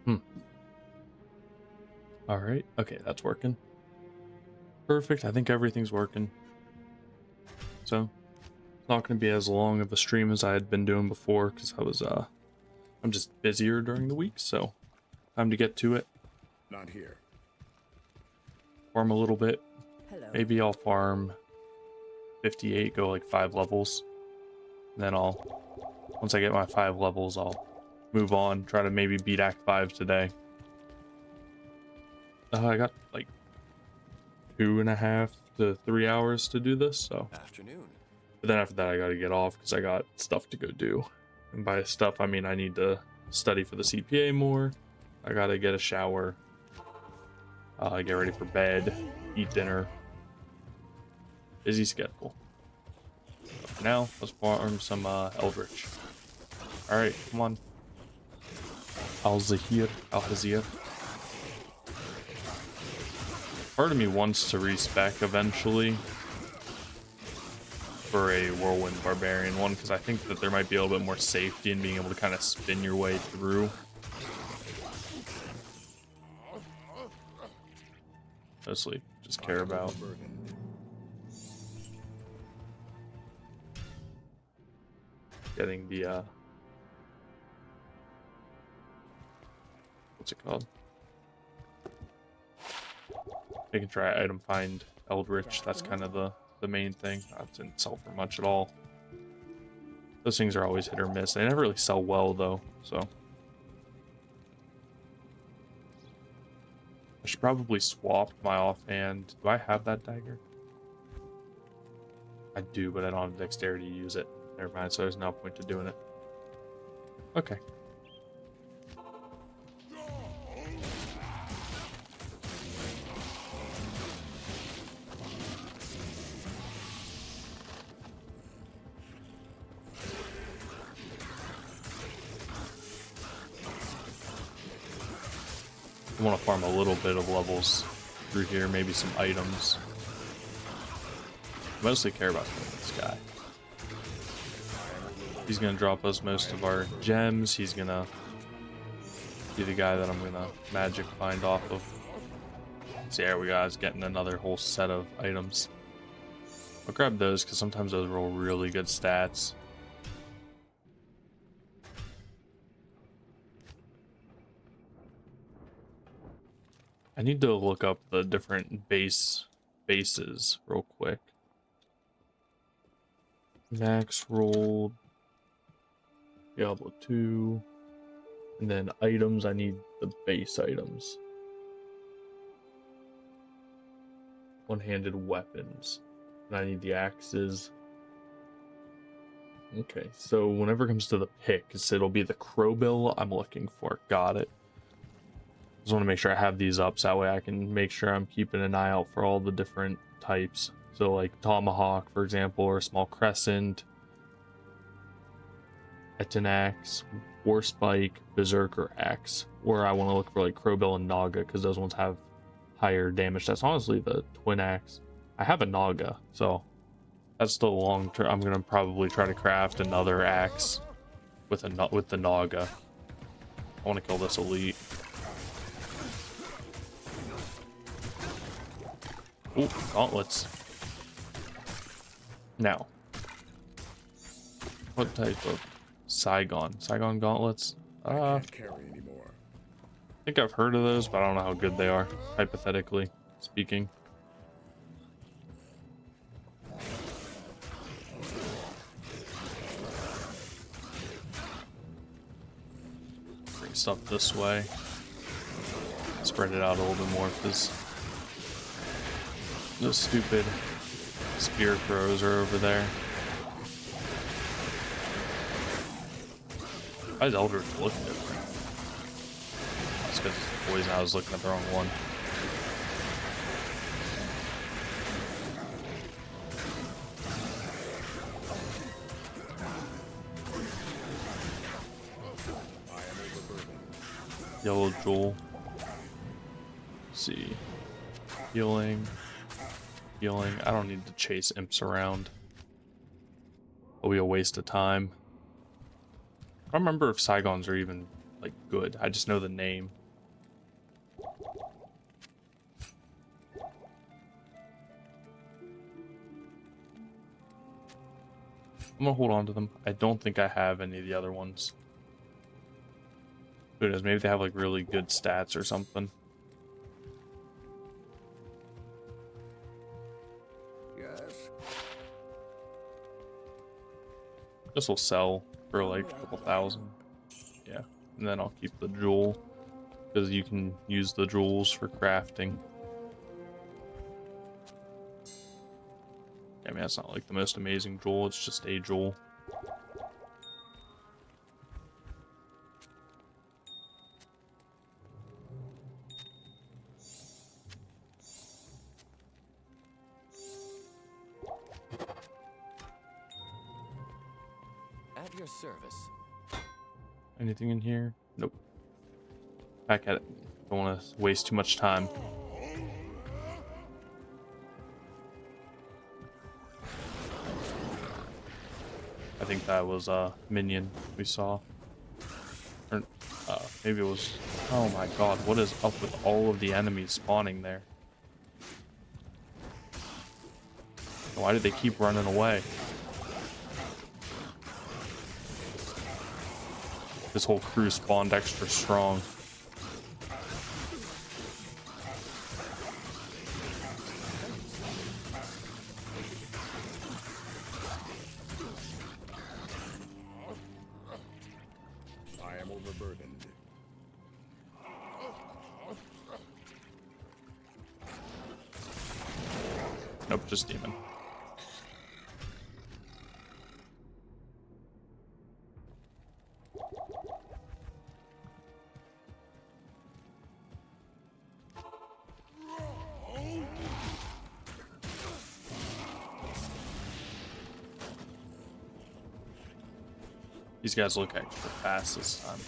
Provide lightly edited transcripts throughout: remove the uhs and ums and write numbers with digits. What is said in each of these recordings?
Hmm. All right. Okay, that's working. Perfect. I think everything's working. So, it's not going to be as long of a stream as I had been doing before because I'm just busier during the week, so time to get to it. Not here. Farm a little bit. Hello. Maybe I'll farm 58, go like 5 levels. And then once I get my 5 levels, I'll move on, try to maybe beat Act 5 today. I got like 2.5 to 3 hours to do this, so. Afternoon. But then after that, I gotta get off because I got stuff to go do. And by stuff, I mean I need to study for the CPA more. I gotta get a shower, get ready for bed, eat dinner. Busy schedule. But for now, let's farm some Eldritch. Alright, come on. Al-Zahir. Part of me wants to respec eventually for a Whirlwind Barbarian one, because I think that there might be a little bit more safety in being able to kind of spin your way through. Mostly just care about getting the what's it called? Making try item find Eldritch. That's kind of the main thing. That didn't sell for much at all. Those things are always hit or miss. They never really sell well though, so I should probably swap my offhand. Do I have that dagger? I do, but I don't have dexterity to use it. Never mind, so there's no point to doing it. Okay. I want to farm a little bit of levels through here, maybe some items. I mostly care about killing this guy. He's going to drop us most of our gems. He's going to be the guy that I'm going to magic find off of. So there we go, I was getting another whole set of items. I'll grab those because sometimes those roll really good stats. I need to look up the different bases real quick. Max rolled Diablo 2. And then items, I need the base items. One-handed weapons. And I need the axes. Okay, so whenever it comes to the picks, it'll be the crowbill I'm looking for. Got it. Just want to make sure I have these up so that way I can make sure I'm keeping an eye out for all the different types. So like tomahawk, for example, or small crescent, eton axe, war spike, berserker axe. Where I want to look for like crowbill and naga because those ones have higher damage. That's honestly the twin axe. I have a naga, so that's still long term. I'm gonna probably try to craft another axe with the naga. I want to kill this elite. Ooh, gauntlets. Now, what type of Saigon gauntlets? I can't carry anymore. I think I've heard of those, but I don't know how good they are, hypothetically speaking. Bring stuff this way. Spread it out a little bit more because those stupid spear throws are over there. Why does Eldritch look different? That's because it's poison. I was looking at the wrong one. Yellow jewel. Let's see. Healing. I don't need to chase imps around. It'll be a waste of time. I don't remember if Saigons are even like good. I just know the name. I'm gonna hold on to them. I don't think I have any of the other ones. Who knows? Maybe they have like really good stats or something. Yes. This will sell for like a couple thousand. Yeah, and then I'll keep the jewel because you can use the jewels for crafting. I mean, that's not like the most amazing jewel, it's just a jewel. At your service. Anything in here? Nope. Back at it. Don't want to waste too much time. I think that was a minion we saw. Or, maybe it was... Oh my god, what is up with all of the enemies spawning there? Why did they keep running away? This whole crew spawned extra strong. I am overburdened. Nope, just demon. These guys look extra fast this time.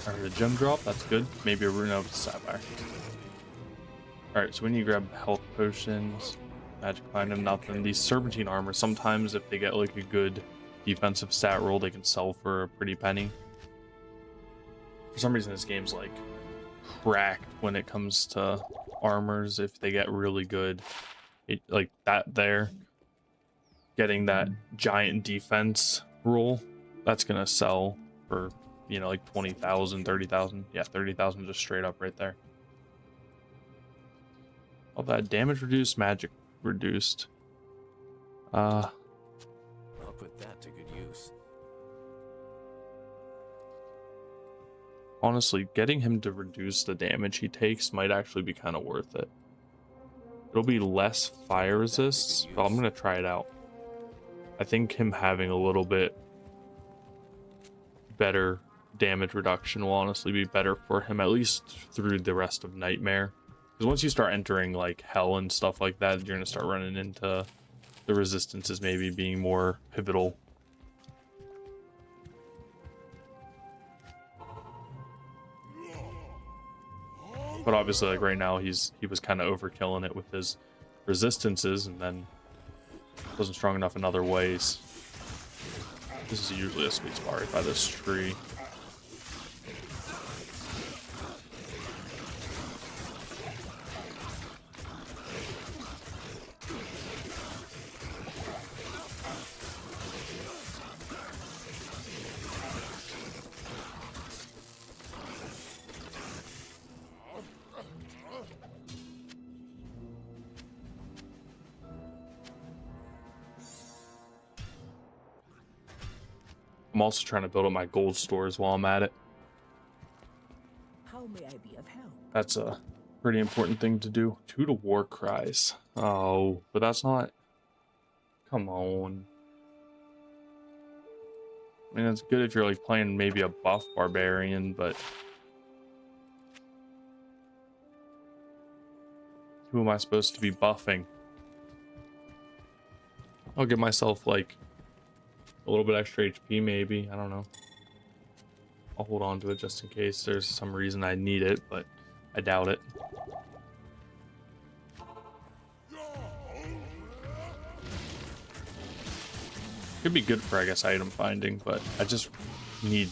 Alright, a gem drop, that's good. Maybe a rune of sapphire. Alright, so we need to grab health potions, magic item, nothing. These serpentine armor, sometimes if they get like a good defensive stat roll, they can sell for a pretty penny. For some reason this game's like cracked when it comes to armors. If they get really good, like that there, getting that giant defense roll, that's gonna sell for, you know, like 20,000, 30,000. Yeah, 30,000 just straight up right there. All that damage reduced, magic reduced. I'll put that to good use. Honestly, getting him to reduce the damage he takes might actually be kind of worth it. It'll be less fire resists, but I'm gonna try it out. I think him having a little bit better damage reduction will honestly be better for him, at least through the rest of Nightmare. Because once you start entering like Hell and stuff like that, you're gonna start running into the resistances maybe being more pivotal. But obviously, like right now, he was kind of overkilling it with his resistances, and then wasn't strong enough in other ways. This is usually a sweet spot right by this tree. I'm also trying to build up my gold stores while I'm at it. How may I be of help? That's a pretty important thing to do. 2 to war cries. Oh, but that's not... Come on. I mean, it's good if you're like playing maybe a buff barbarian, but... Who am I supposed to be buffing? I'll give myself like a little bit extra HP maybe. I don't know. I'll hold on to it just in case there's some reason I need it, but I doubt it. Could be good for, I guess, item finding, but I just need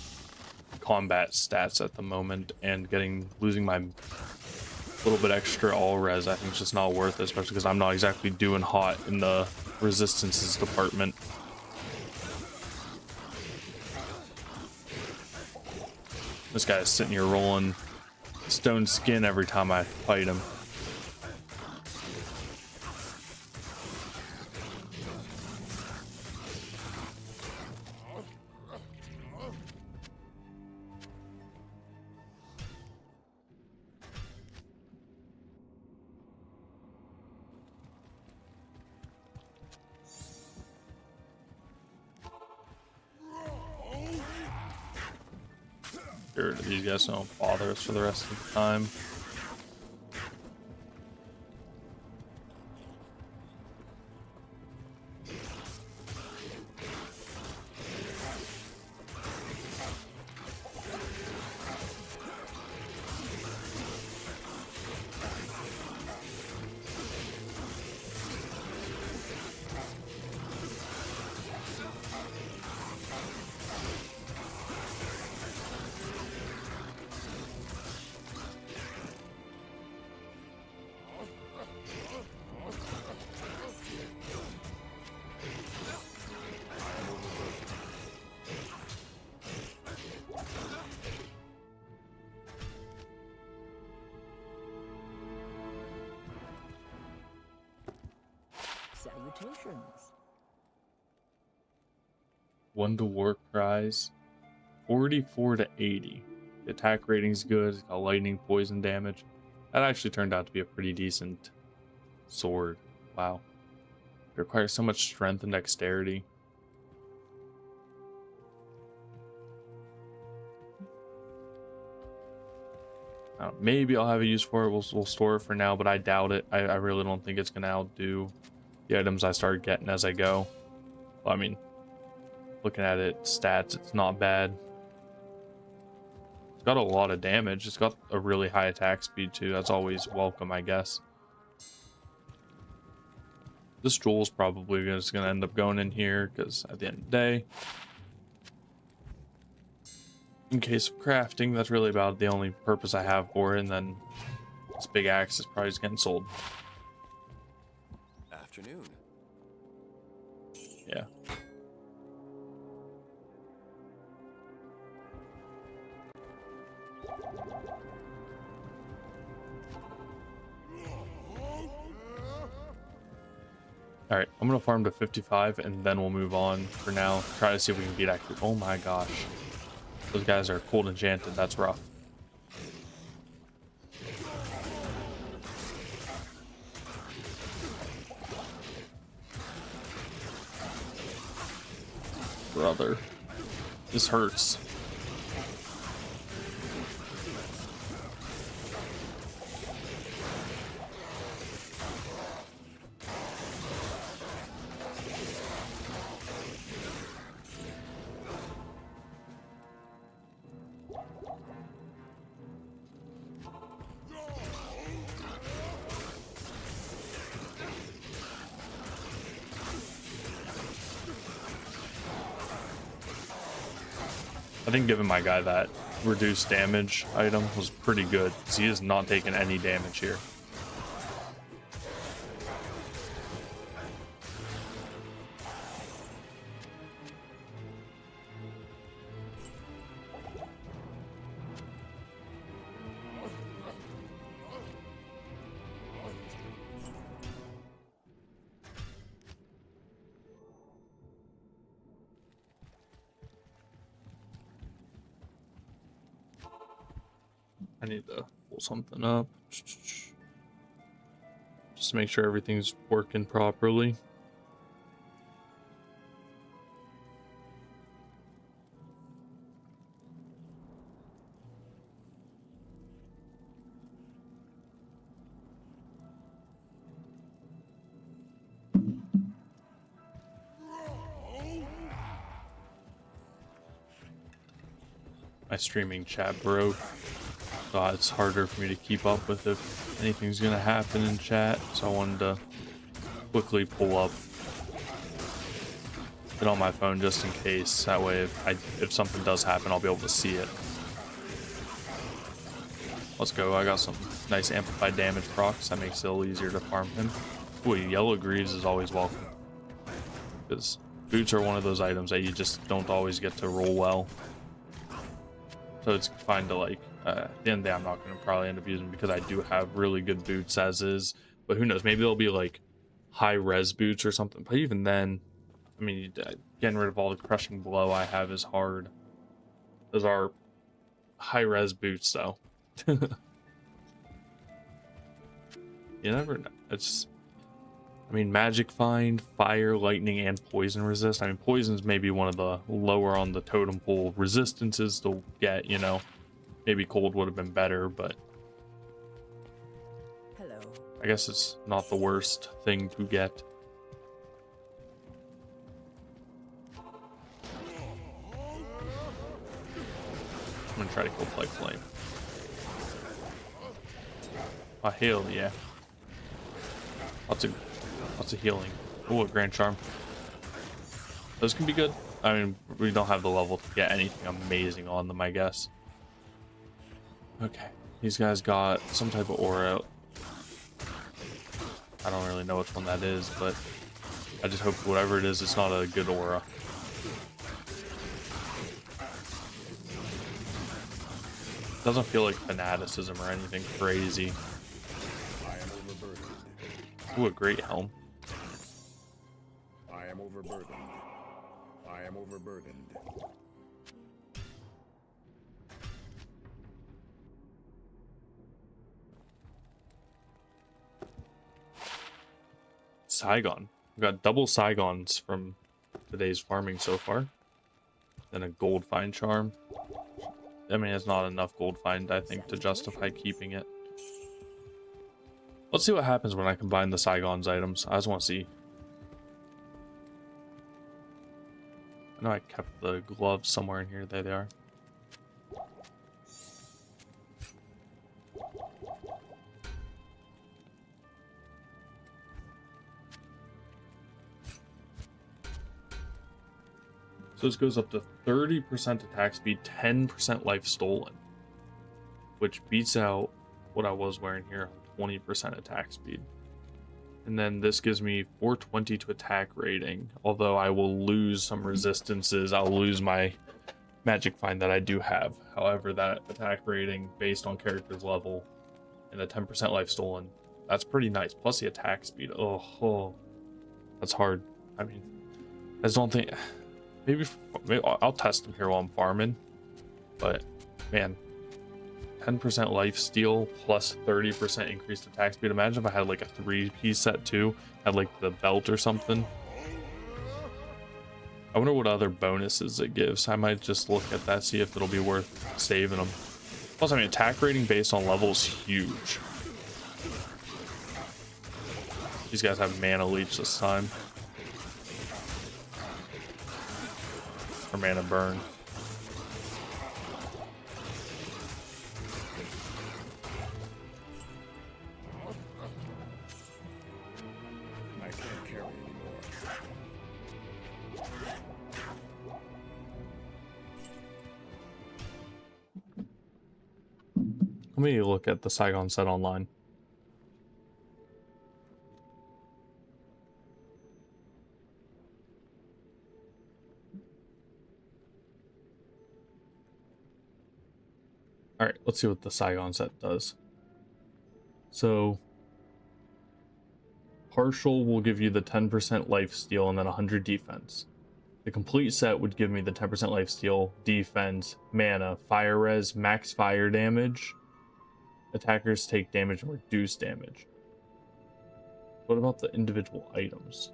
combat stats at the moment, and losing my little bit extra all res I think is just not worth it, especially because I'm not exactly doing hot in the resistances department. This guy's sitting here rolling stone skin every time I fight him. Get rid of these guys so they don't bother us for the rest of the time. Salutations. 1 to war cries. 44 to 80. The attack rating's good. It's got lightning, poison damage. That actually turned out to be a pretty decent sword. Wow. It requires so much strength and dexterity. Maybe I'll have a use for it. We'll store it for now, but I doubt it. I really don't think it's going to outdo the items I start getting as I go. Well, I mean, looking at it, stats, it's not bad. It's got a lot of damage. It's got a really high attack speed too. That's always welcome, I guess. This jewel's probably just going to end up going in here because at the end of the day, in case of crafting, that's really about the only purpose I have for it. And then this big axe is probably just getting sold. Afternoon. Yeah. All right, I'm gonna farm to 55 and then we'll move on for now. Try to see if we can beat active. Oh my gosh. Those guys are cold enchanted. That's rough. Brother. This hurts. I think giving my guy that reduced damage item was pretty good, because he is not taking any damage here. I need to pull something up just to make sure everything's working properly. my streaming chat broke. So it's harder for me to keep up with if anything's gonna happen in chat. So I wanted to quickly pull up it on my phone just in case. That way, if something does happen, I'll be able to see it. Let's go. I got some nice amplified damage procs. That makes it a little easier to farm him. Ooh, yellow greaves is always welcome. Because boots are one of those items that you just don't always get to roll well. So it's fine to like, at the end of the day, I'm not going to probably end up using because I do have really good boots as is. But who knows? Maybe they'll be like high res boots or something. But even then, I mean, getting rid of all the crushing blow I have is hard. Those are high res boots though. You never know. It's, I mean, magic find, fire, lightning, and poison resist. I mean, poison's maybe one of the lower on the totem pole resistances to get, you know. Maybe cold would have been better, but Hello. I guess it's not the worst thing to get. I'm gonna try to kill Plague Flame. Oh, hell yeah. Lots of healing. Oh, a Grand Charm. Those can be good. I mean, we don't have the level to get anything amazing on them, I guess. Okay. These guys got some type of aura. I don't really know which one that is, but I just hope whatever it is, it's not a good aura. Doesn't feel like fanaticism or anything crazy. I am overburdened. Ooh, a great helm. I am overburdened. I am overburdened. Saigon. We got double Saigons from today's farming so far. Then a gold find charm. I mean, it's not enough gold find, I think, to justify keeping it. Let's see what happens when I combine the Saigon's items. I just want to see. I know I kept the gloves somewhere in here. There they are. So this goes up to 30% attack speed, 10% life stolen, which beats out what I was wearing here, 20% attack speed. And then this gives me 420 to attack rating, although I will lose some resistances. I'll lose my magic find that I do have. However, that attack rating based on character's level and the 10% life stolen, that's pretty nice. Plus the attack speed. Oh, that's hard. I mean, I just don't think... Maybe I'll test them here while I'm farming. But, man, 10% life steal plus 30% increased attack speed. Imagine if I had like a 3-piece set too. Had like the belt or something. I wonder what other bonuses it gives. I might just look at that, see if it'll be worth saving them. Plus, I mean, attack rating based on level is huge. These guys have mana leech this time. Or mana burn. I can't carry anymore. Let me look at the Saigon set online. All right, let's see what the Saigon set does. So, partial will give you the 10% life steal and then 100 defense. The complete set would give me the 10% life steal, defense, mana, fire res, max fire damage. Attackers take damage and reduce damage. What about the individual items?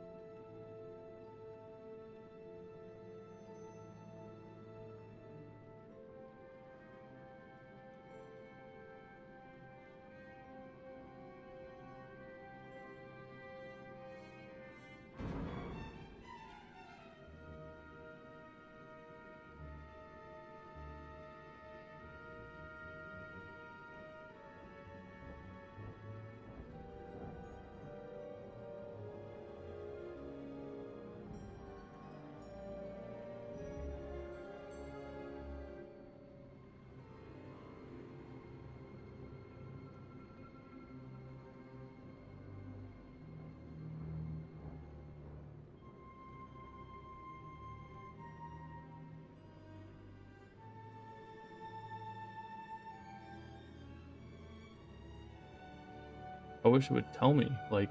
I wish it would tell me, like,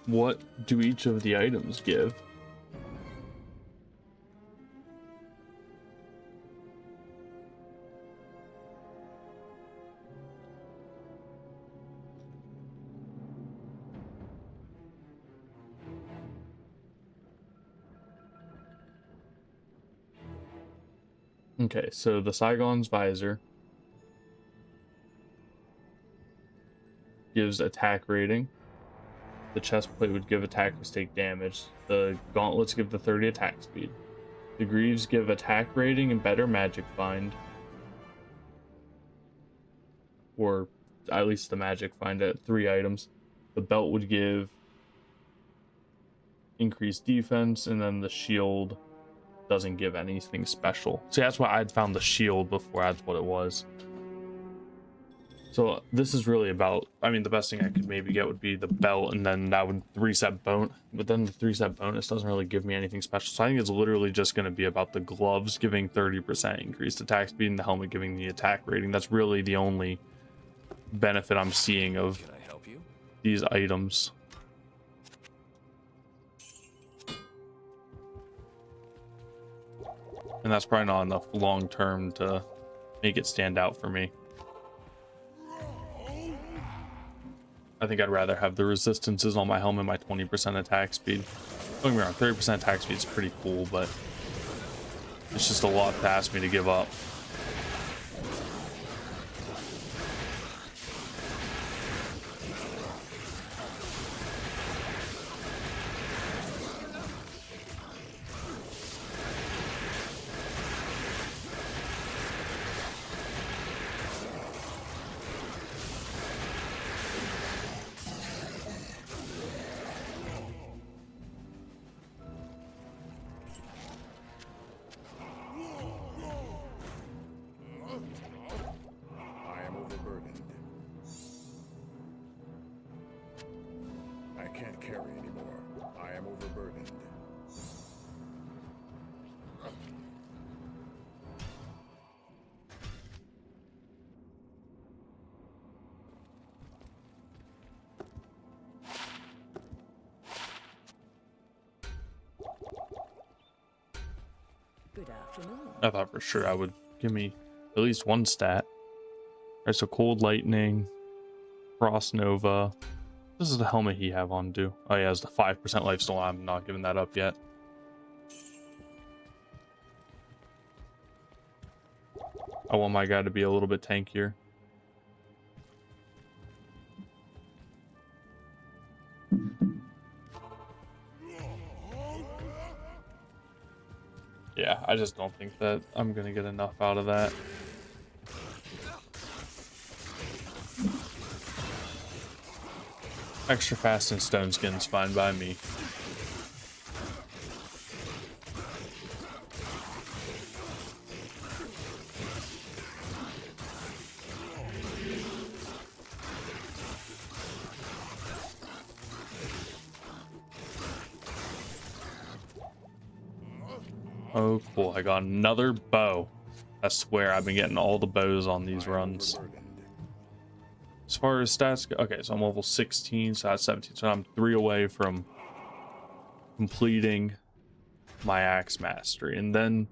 what do each of the items give? Okay, so the Saigon's visor gives attack rating. The chest plate would give attack mistake damage. The gauntlets give the 30 attack speed. The greaves give attack rating and better magic find. Or at least the magic find at 3 items. The belt would give increased defense, and then the shield doesn't give anything special. See, that's why I'd found the shield before. That's what it was. So this is really about, I mean, the best thing I could maybe get would be the belt, and then that would reset bone. But then the 3-set bonus doesn't really give me anything special. So I think it's literally just going to be about the gloves giving 30% increased attack speed and the helmet giving the attack rating. That's really the only benefit I'm seeing of Can I help you? these items. And that's probably not enough long term to make it stand out for me. I think I'd rather have the resistances on my helmet, my 20% attack speed. Don't get me wrong, 30% attack speed is pretty cool, but it's just a lot to ask me to give up. I am overburdened. I can't carry anymore. I am overburdened. Good afternoon. I thought for sure I would give me at least one stat. Alright, so Cold Lightning, Frost Nova. This is the helmet he have on too. Oh yeah, it's the 5% lifesteal. I'm not giving that up yet. I want my guy to be a little bit tankier. Yeah, I just don't think that I'm gonna get enough out of that. Extra fast and stone skin's fine by me. Oh, cool. I got another bow. I swear I've been getting all the bows on these runs. Overburdened. As far as stats go, okay, so I'm level 16, so that's 17. So I'm 3 away from completing my axe mastery. And then,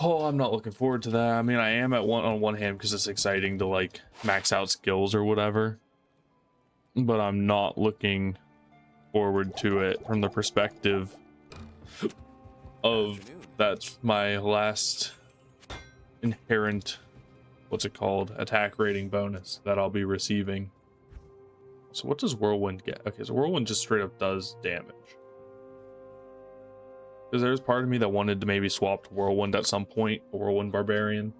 oh, I'm not looking forward to that. I mean, I am at on one hand because it's exciting to like max out skills or whatever. But I'm not looking forward to it from the perspective of that's my last inherent, what's it called, attack rating bonus that I'll be receiving. So what does Whirlwind get? Okay, so Whirlwind just straight up does damage. Because there's part of me that wanted to maybe swap to Whirlwind at some point, a Whirlwind Barbarian.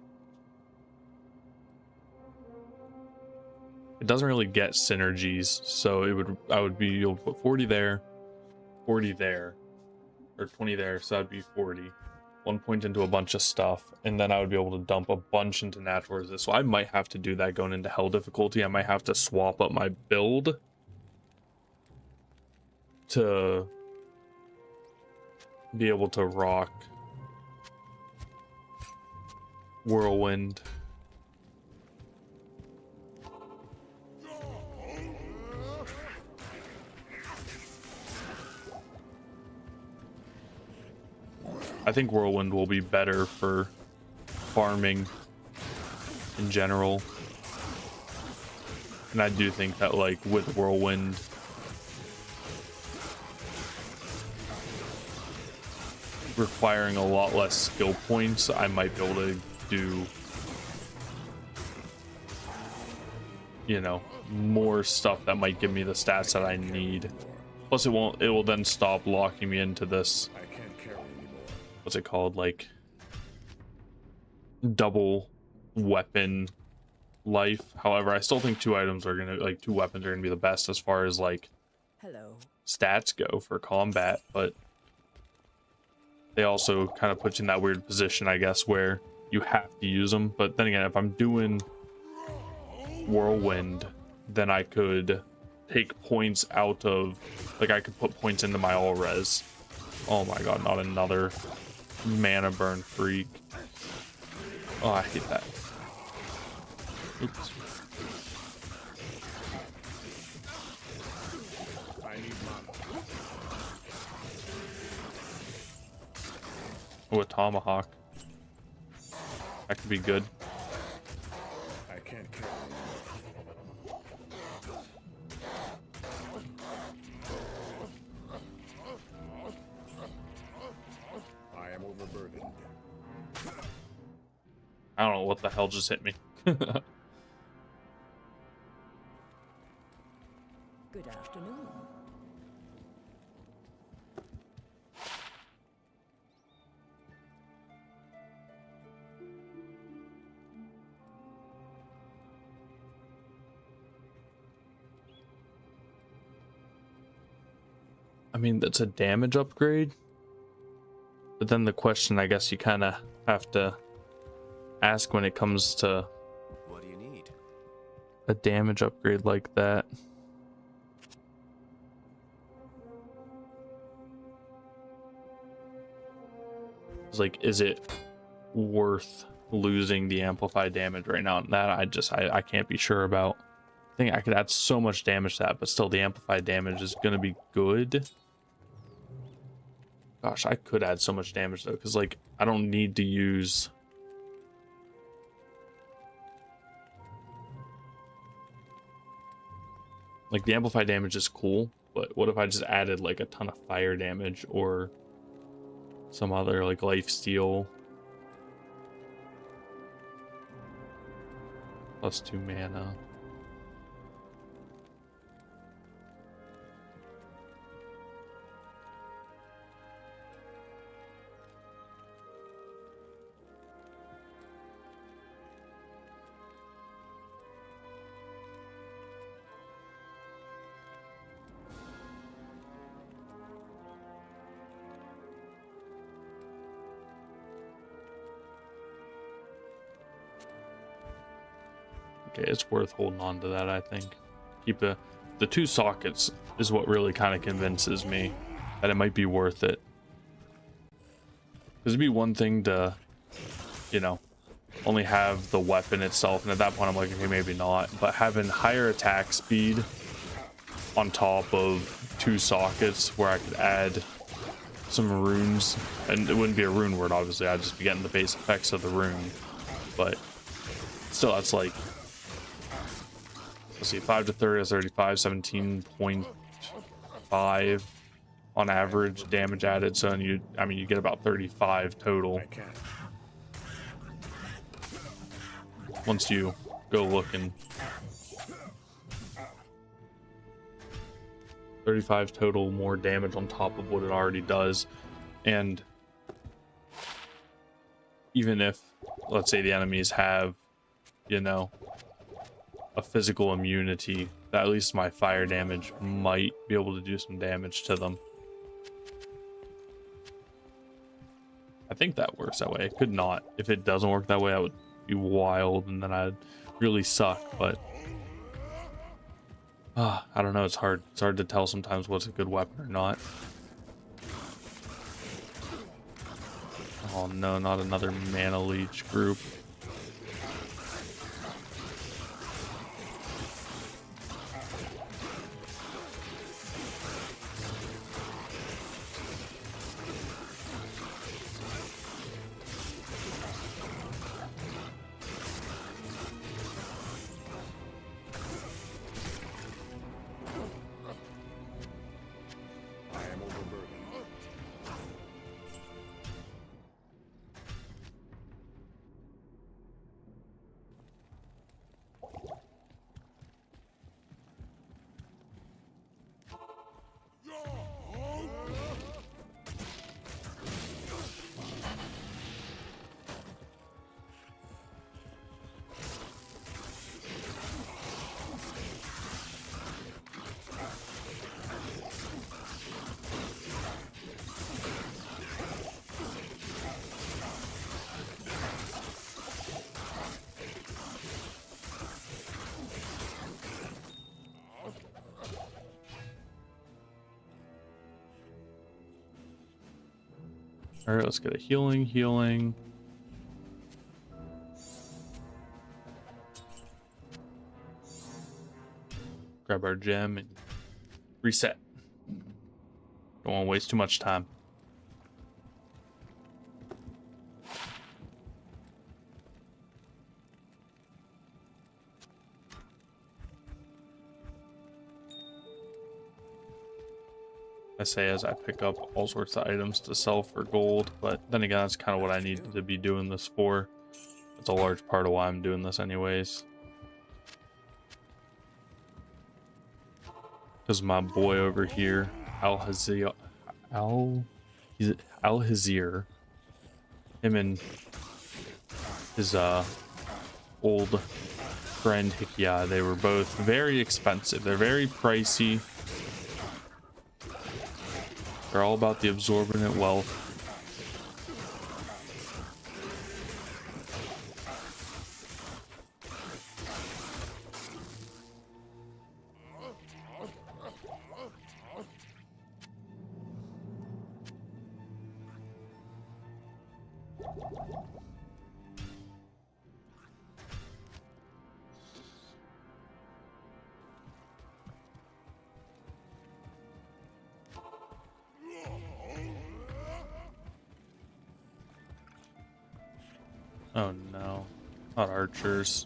It doesn't really get synergies, so I would be able to put 40 there, 40 there, or 20 there, so that'd be 40. 1 point into a bunch of stuff, and then I would be able to dump a bunch into natural resist. So I might have to do that going into hell difficulty. I might have to swap up my build to be able to rock Whirlwind. I think Whirlwind will be better for farming in general. And I do think that, like, with Whirlwind, requiring a lot less skill points, I might be able to do, you know, more stuff that might give me the stats that I need. Plus it will then stop locking me into this, I can't carry anymore. what's it called, like double weapon life. However, I still think two weapons are gonna be the best as far as like Hello. stats go for combat, but they also kind of put you in that weird position, I guess, where you have to use them. But then again, if I'm doing Whirlwind, then I could take points out of, like, I could put points into my all res. Oh my god, not another mana burn freak. Oh, I hate that. Oops. I need mana. Oh, a tomahawk. That could be good. I can't carry anymore. I am overburdened. I don't know what the hell just hit me. Good afternoon. I mean, that's a damage upgrade. But then the question I guess you kind of have to ask when it comes to What do you need? a damage upgrade like that. It's like, is it worth losing the amplified damage right now? That I can't be sure about. I think I could add so much damage to that, but still the amplified damage is going to be good. Gosh, I could add so much damage though, because like I don't need to use like the amplified damage is cool, but what if I just added like a ton of fire damage or some other like life steal +2 mana? Okay, it's worth holding on to that, I think. Keep the 2 sockets is what really kind of convinces me that it might be worth it. Because it'd be one thing to, you know, only have the weapon itself, and at that point I'm like, okay, maybe not. But having higher attack speed on top of 2 sockets where I could add some runes, and it wouldn't be a rune word, obviously, I'd just be getting the base effects of the rune. But still, that's like, let's see, 5 to 30 is 35, 17.5 on average damage added. So you get about 35 total I can't. once you go looking. 35 total more damage on top of what it already does. And even if, let's say, the enemies have, you know, a physical immunity, that at least my fire damage might be able to do some damage to them. I think that works that way. It could not. If it doesn't work that way, I would be wild, and then I'd really suck. But I don't know. It's hard. It's hard to tell sometimes what's a good weapon or not. Oh no, not another mana leech group. All right, let's get a healing. Grab our gem and reset. Don't want to waste too much time. I say as I pick up all sorts of items to sell for gold, but then again, that's kind of what I need to be doing this for. It's a large part of why I'm doing this anyways. Because my boy over here, Al-Hazir, him and his old friend Hikia, they were both very expensive. They're very pricey. They're all about the absorbent wealth. Oh no, not archers.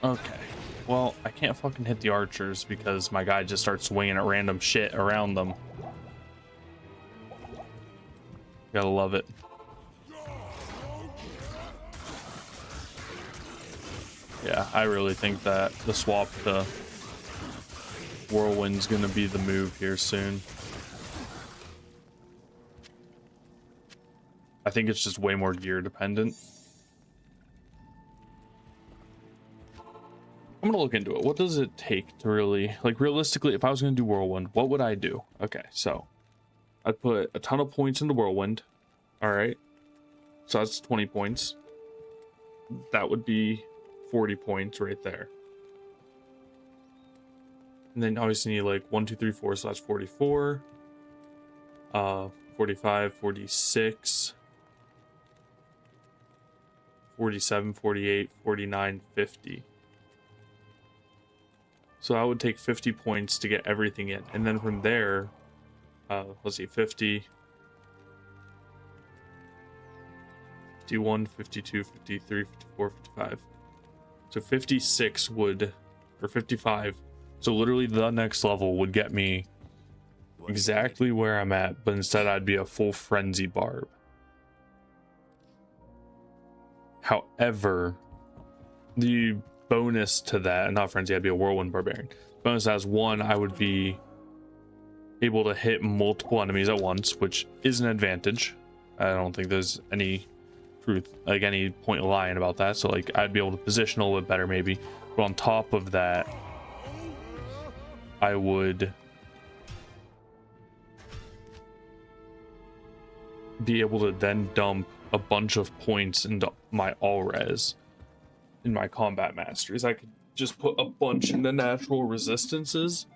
Okay, well, I can't fucking hit the archers because my guy just starts swinging at random shit around them. Gotta love it. Yeah, I really think that the swap to Whirlwind's gonna be the move here soon. I think it's just way more gear dependent. I'm gonna look into it. What does it take to really, like, realistically, if I was gonna do Whirlwind, what would I do? Okay, so I'd put a ton of points into Whirlwind. All right, so that's 20 points. That would be 40 points right there. And then obviously need like 1, 2, 3, 4, so that's 44. 45, 46, 47, 48, 49, 50. So that would take 50 points to get everything in. And then from there, let's see, 50, 51, 52, 53, 54, 55. So 56 would, or 55. So literally the next level would get me exactly where I'm at, but instead I'd be a full frenzy barb. However, the bonus to that, not frenzy, I'd be a whirlwind barbarian. Bonus as one, I would be able to hit multiple enemies at once, which is an advantage. I don't think there's any truth, like any point lying about that. So like I'd be able to position a little bit better maybe. But on top of that, I would be able to then dump a bunch of points into my all res in my combat masteries. I could just put a bunch into natural resistances,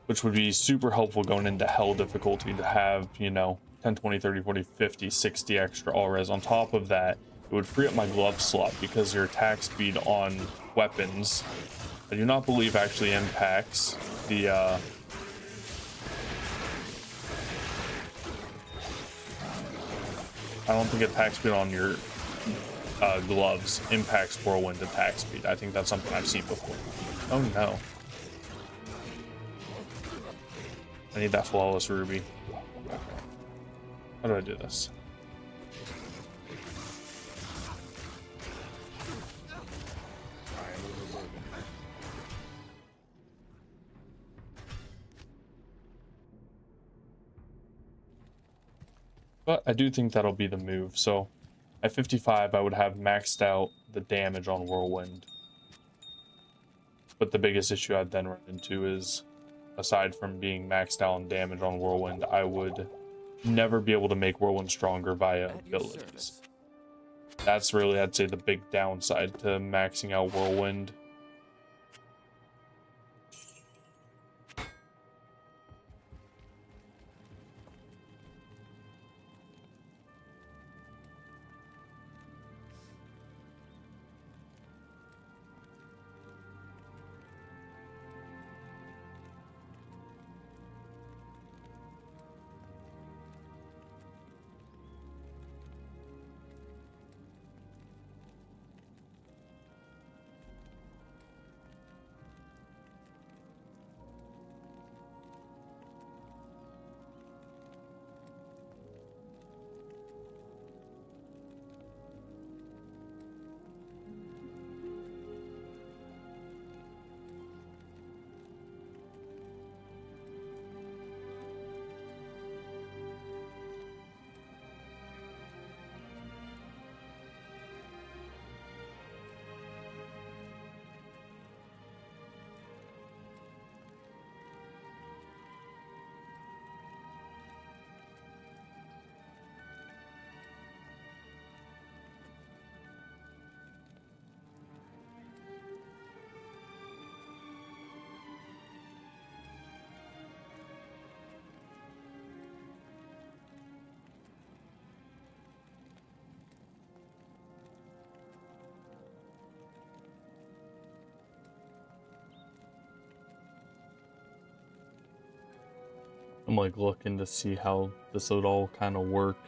which would be super helpful going into hell difficulty to have, you know, 10, 20, 30, 40, 50, 60 extra all res. On top of that, it would free up my glove slot because your attack speed on weapons, I do not believe actually impacts the I don't think attack speed on your gloves impacts whirlwind attack speed. I think that's something I've seen before. Oh no. I need that flawless ruby. How do I do this? But I do think that'll be the move. So at 55, I would have maxed out the damage on Whirlwind. But the biggest issue I'd then run into is, aside from being maxed out on damage on Whirlwind, I would never be able to make Whirlwind stronger via At your abilities. service. That's really, I'd say, the big downside to maxing out Whirlwind. I'm like looking to see how this would all kind of work.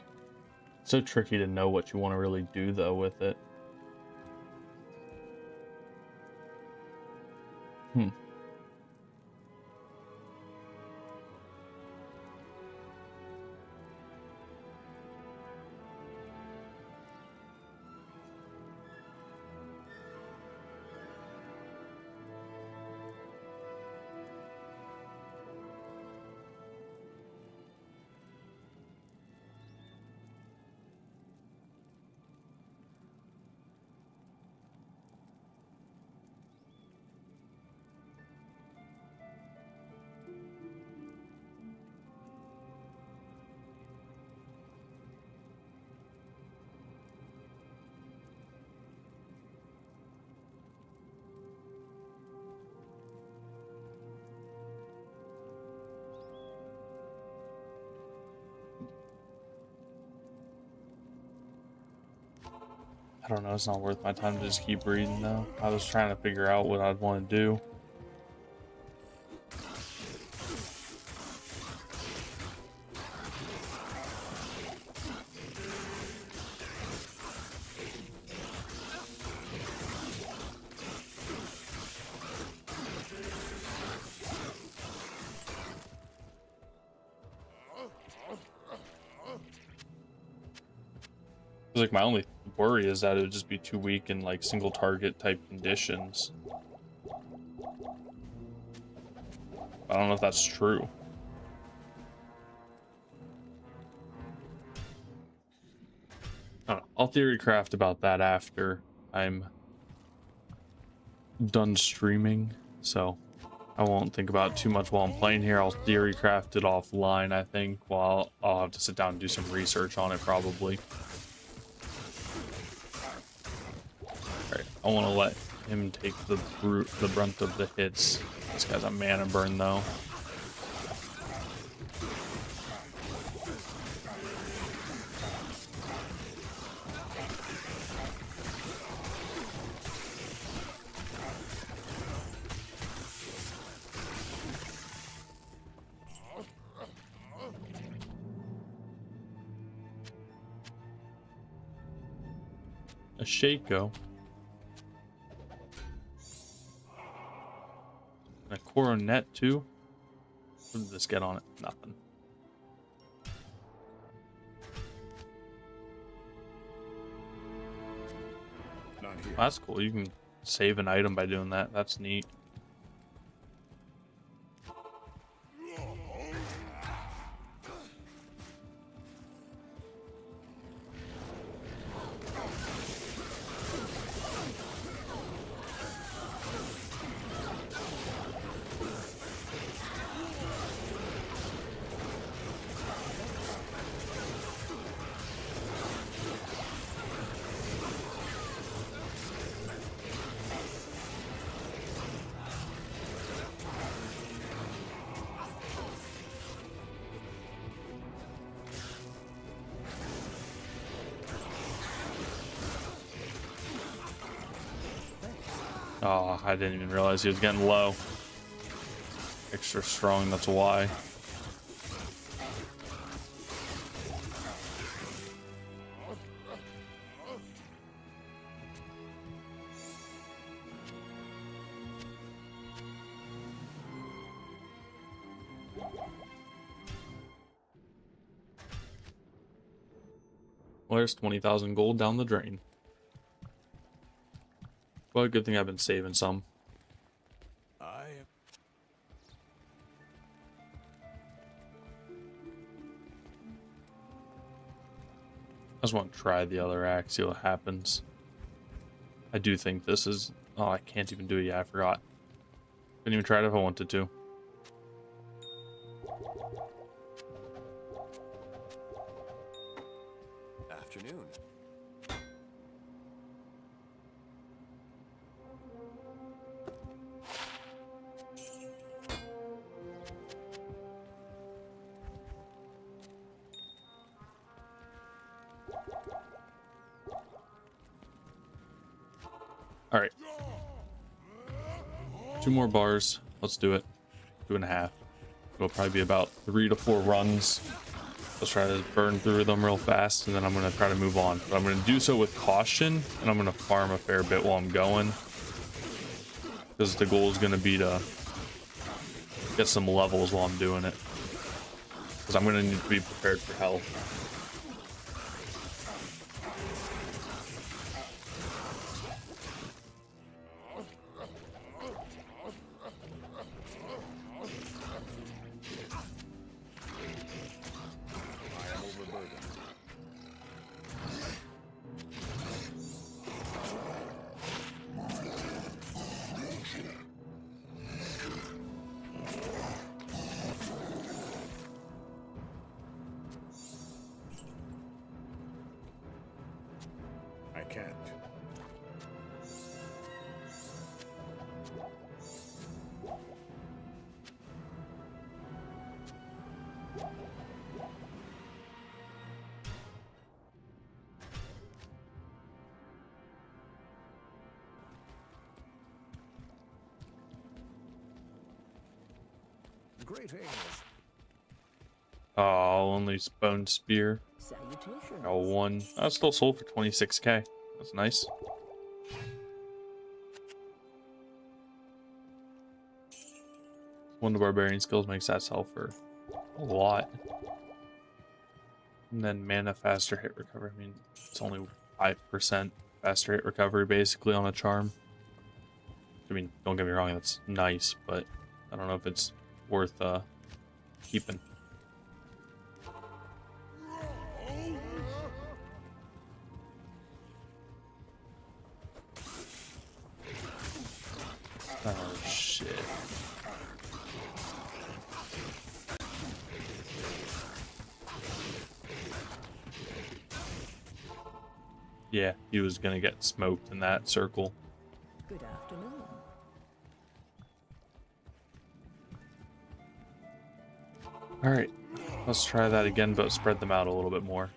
It's so tricky to know what you want to really do though with it. I don't know, it's not worth my time to just keep reading though. I was trying to figure out what I'd want to do. Like my only worry is that it would just be too weak in like single target type conditions. I don't know if that's true. I don't know. I'll theory craft about that after I'm done streaming, so I won't think about it too much while I'm playing here. I'll theory craft it offline, I think, while I'll have to sit down and do some research on it probably. Alright, I want to let him take the brunt of the hits. This guy's a mana burn though. A Shaco. A coronet too. What did this get on it? Nothing. Not here. That's cool. You can save an item by doing that. That's neat. Oh, I didn't even realize he was getting low. Extra strong, that's why. Well, there's 20,000 gold down the drain. Well, good thing I've been saving some. I just want to try the other axe, see what happens. I do think this is... Oh, I can't even do it yet, I forgot. Couldn't even try it if I wanted to. Afternoon. All right. 2 more bars. Let's do it. 2.5. It'll probably be about 3 to 4 runs. Let's try to burn through them real fast, and then I'm going to try to move on. But I'm going to do so with caution, and I'm going to farm a fair bit while I'm going. Because the goal is going to be to get some levels while I'm doing it. Because I'm going to need to be prepared for hell. I can't. Greetings. Oh, only bone spear. Salutations. Oh, 1. I still sold for 26k. That's nice. One of the barbarian skills makes that sell for a lot. And then mana faster hit recovery. I mean, it's only 5% faster hit recovery basically on a charm. I mean, don't get me wrong, that's nice, but I don't know if it's worth keeping. Oh shit. Yeah, he was gonna get smoked in that circle. Good afternoon. Alright, let's try that again, but spread them out a little bit more.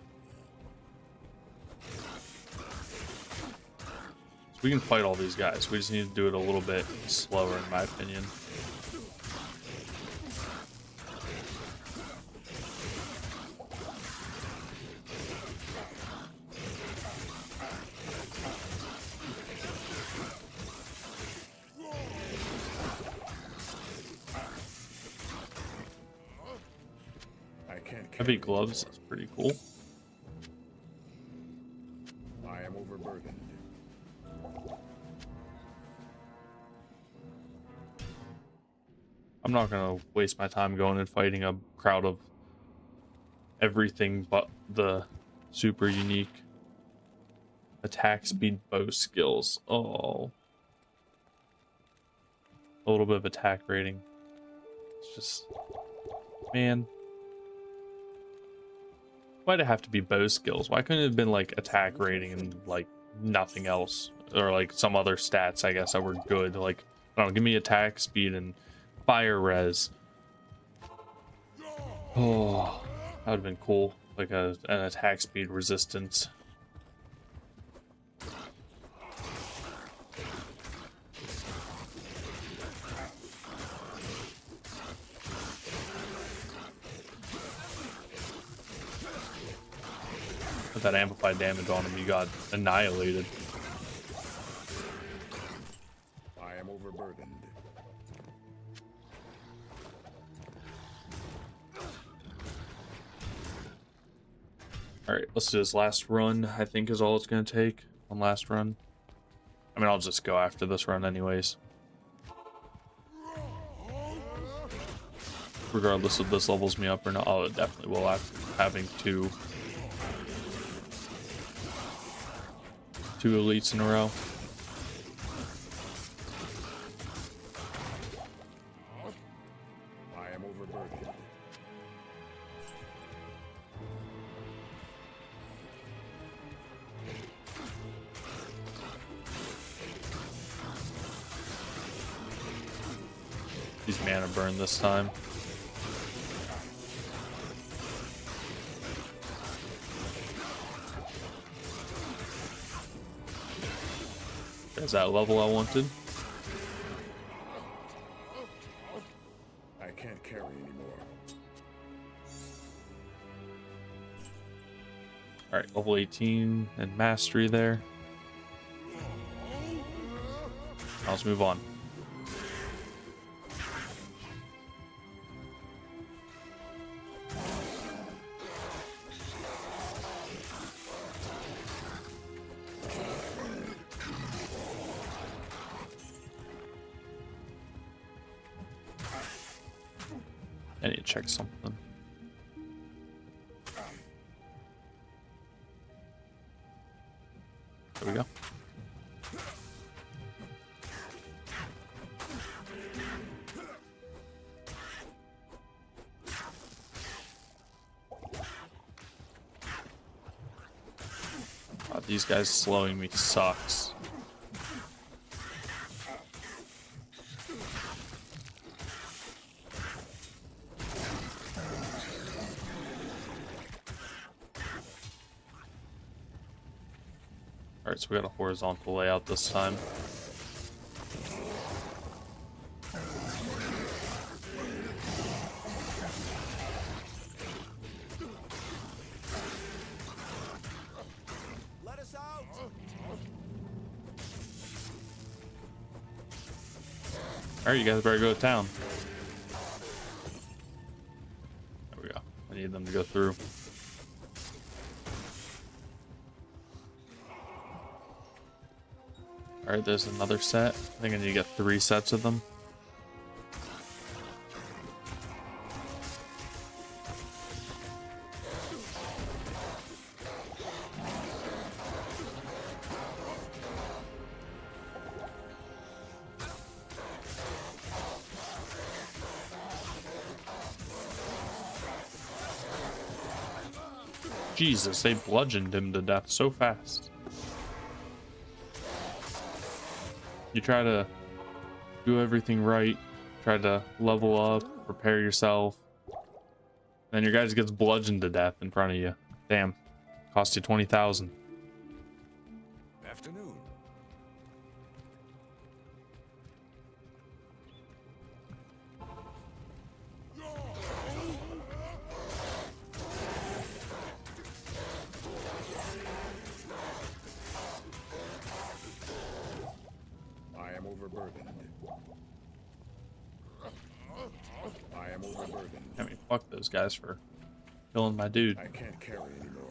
So we can fight all these guys, we just need to do it a little bit slower in my opinion. Heavy gloves is pretty cool. I am overburdened. I'm not gonna waste my time going and fighting a crowd of everything but the super unique attack speed bow skills. Oh. A little bit of attack rating. It's just... Man. Why'd it have to be bow skills? Why couldn't it have been like attack rating and like nothing else? Or like some other stats, I guess, that were good. Like, I don't know, give me attack speed and fire res. Oh, that would have been cool. Like an attack speed resistance. Put that amplified damage on him, he got annihilated. I am overburdened. Alright, let's do this last run, I think is all it's going to take. One last run. I mean, I'll just go after this run anyways. Regardless if this levels me up or not. Oh, it definitely will after having two elites in a row. I am overburdened. He's mana burn this time. There's that level I wanted. I can't carry anymore. Alright, level 18 and mastery there. Now let's move on. I need to check something. There we go. God, these guys slowing me sucks. Alright, so we got a horizontal layout this time. Let us out! Alright, you guys better go to town. There we go. I need them to go through. Alright, there's another set. I think I need to get 3 sets of them. Jesus, they bludgeoned him to death so fast. You try to do everything right, try to level up, prepare yourself, then your guy just gets bludgeoned to death in front of you. Damn, cost you 20,000. Afternoon. I am overburdened. I am overburdened. I mean, fuck those guys for killing my dude. I can't carry anymore.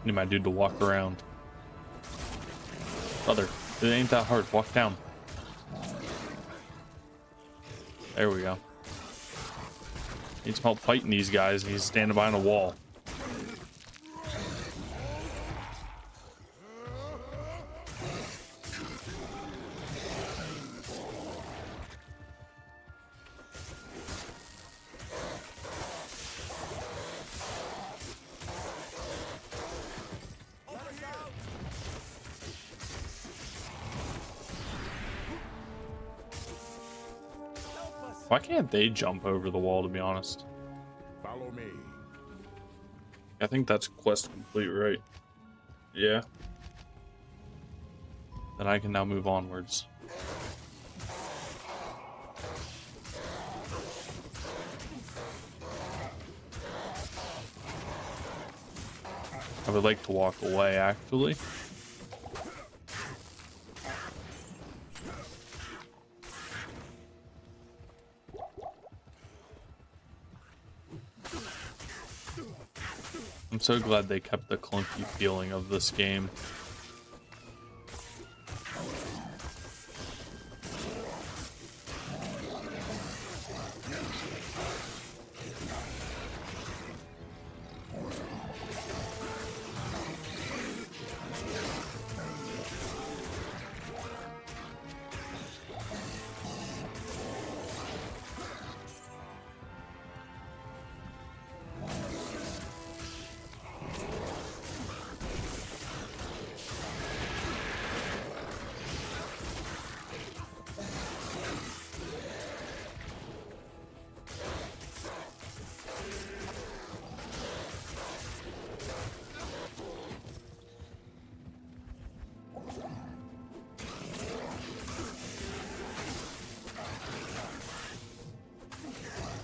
Need my dude to walk around. Brother, it ain't that hard. Walk down. There we go. Need some help fighting these guys, and he's standing behind a wall. Why can't they jump over the wall, to be honest? Follow me. I think that's quest complete, right? Yeah. Then I can now move onwards. I would like to walk away, actually. I'm so glad they kept the clunky feeling of this game.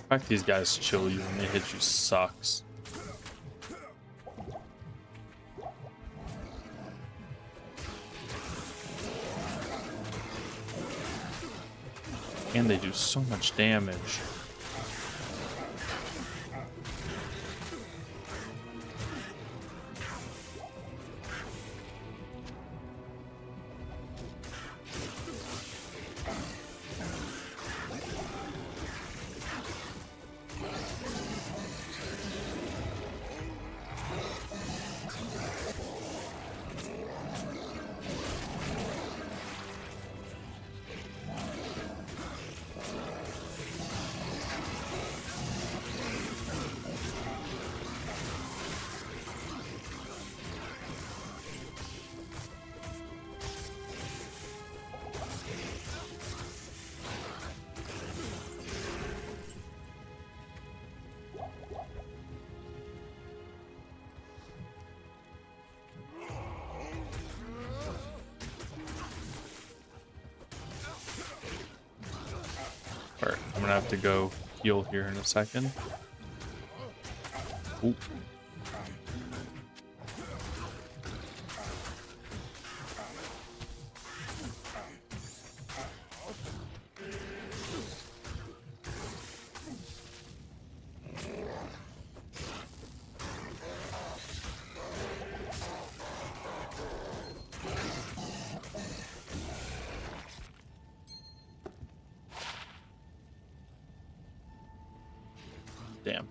The fact these guys chill you when they hit you sucks. And they do so much damage. Alright, I'm gonna have to go heal here in a second. Ooh. Damn.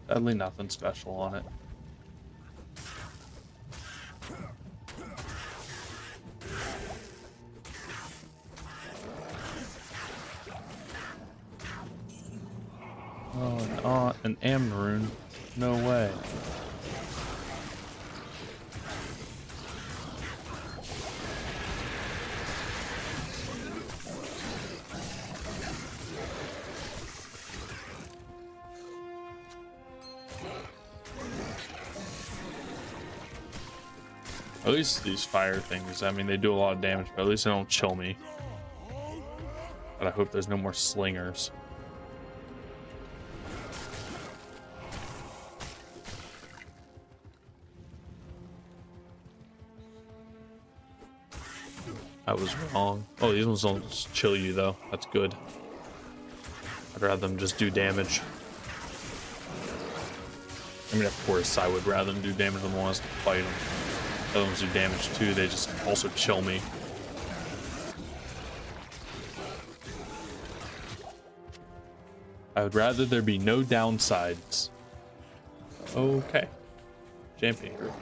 Sadly, nothing special on it. Oh, an Amrune. No way. At least these fire things, I mean, they do a lot of damage, but at least they don't chill me. But I hope there's no more slingers. I was wrong. Oh, these ones don't chill you, though. That's good. I'd rather them just do damage. I mean, of course, I would rather them do damage than the ones to fight them. The other ones do damage too, they just also chill me. I would rather there be no downsides. Okay. Champion group.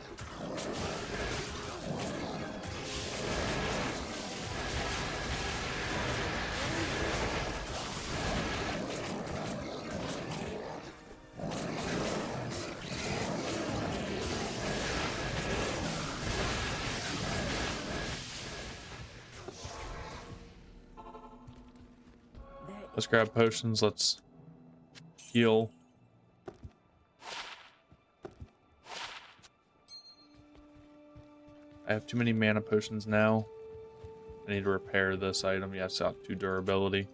Let's grab potions, let's heal. I have too many mana potions now. I need to repair this item. Yeah, it's got 2 durability.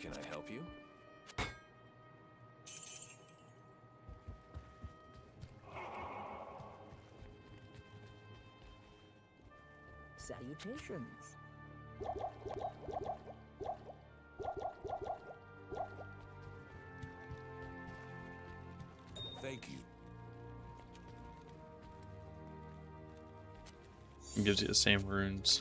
Can I help you? Salutations. Thank you. It gives you the same runes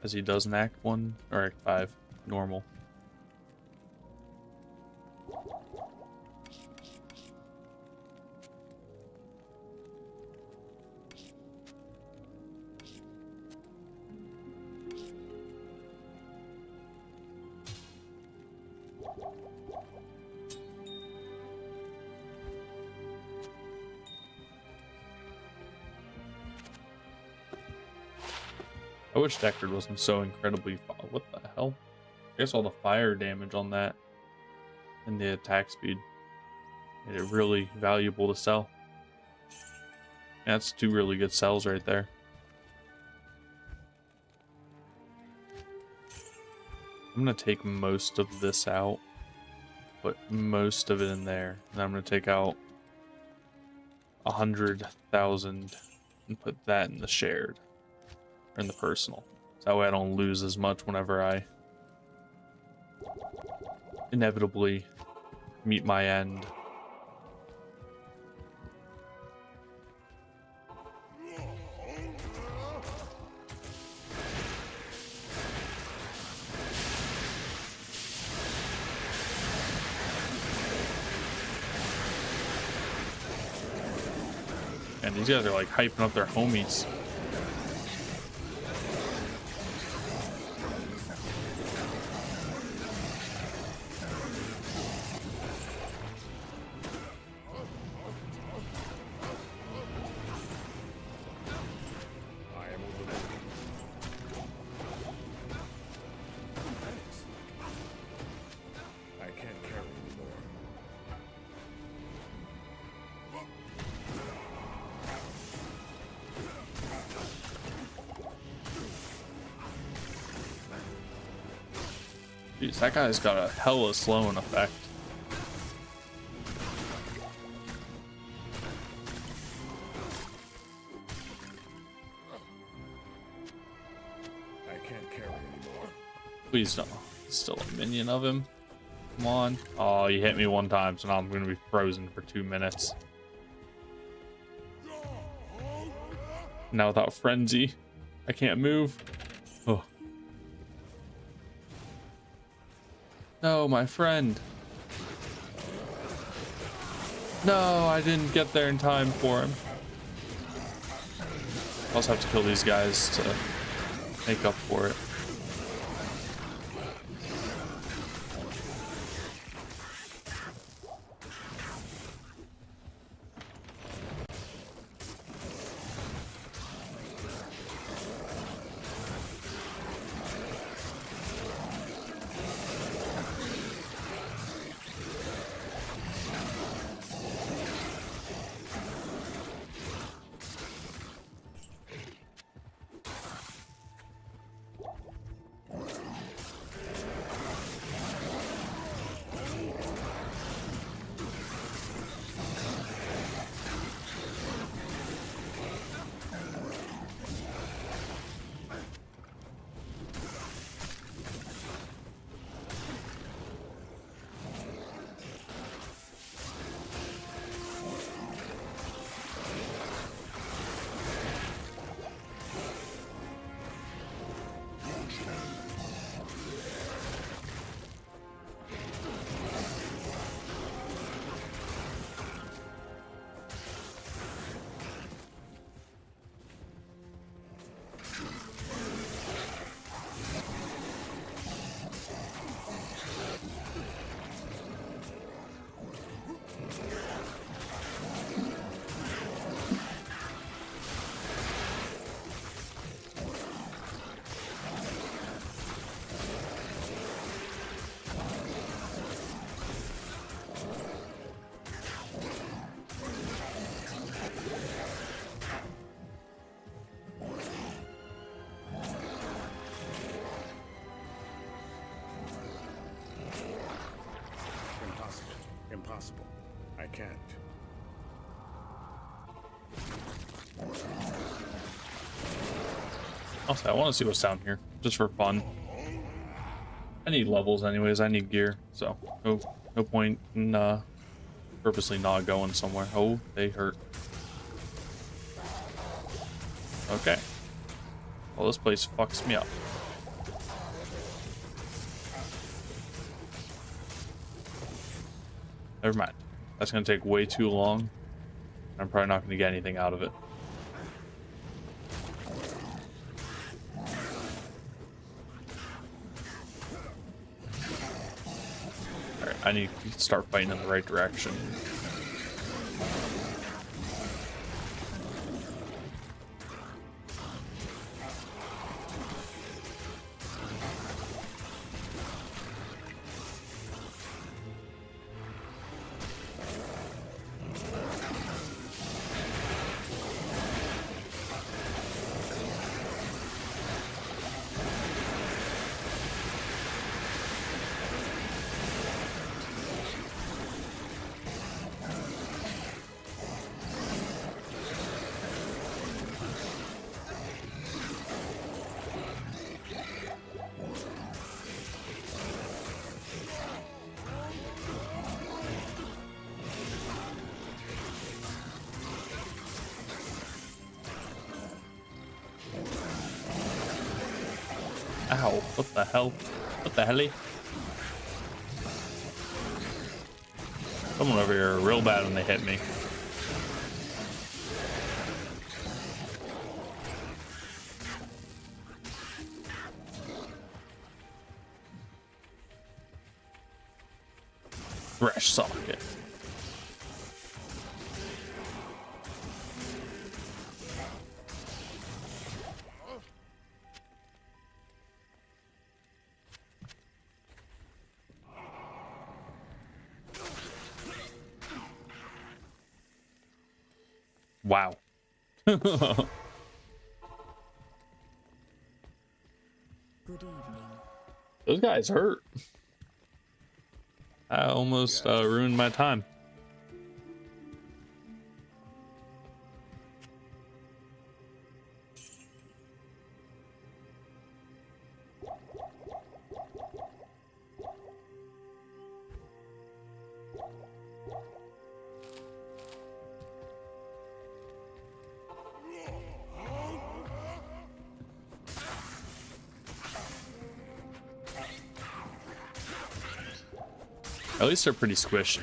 as he does in Act 1 or Act 5, normal. I wish Deckard wasn't so incredibly... What the hell? I guess all the fire damage on that and the attack speed made it really valuable to sell. That's 2 really good sells right there. I'm going to take most of this out, put most of it in there, and I'm going to take out 100,000 and put that in the shared. Or in the personal. So that way I don't lose as much whenever I inevitably meet my end. And these guys are like hyping up their homies. Jeez, that guy's got a hella slowing effect. I can't carry anymore. Please don't. Still a minion of him. Come on. Oh, you hit me one time, so now I'm going to be frozen for 2 minutes. Now without frenzy, I can't move. Oh. No, my friend. No, I didn't get there in time for him. I also have to kill these guys to make up for it. I can't. Also, I want to see what's down here, just for fun. I need levels anyways, I need gear, so no point in purposely not going somewhere. Oh, they hurt. Okay. Well, this place fucks me up. Never mind. That's gonna take way too long. I'm probably not gonna get anything out of it. Alright, I need to start fighting in the right direction. Ow, what the hell? What the helly? Someone over here real bad when they hit me. Thresh socket. Wow. Good evening. Those guys hurt. I almost ruined my time. At least they're pretty squishy.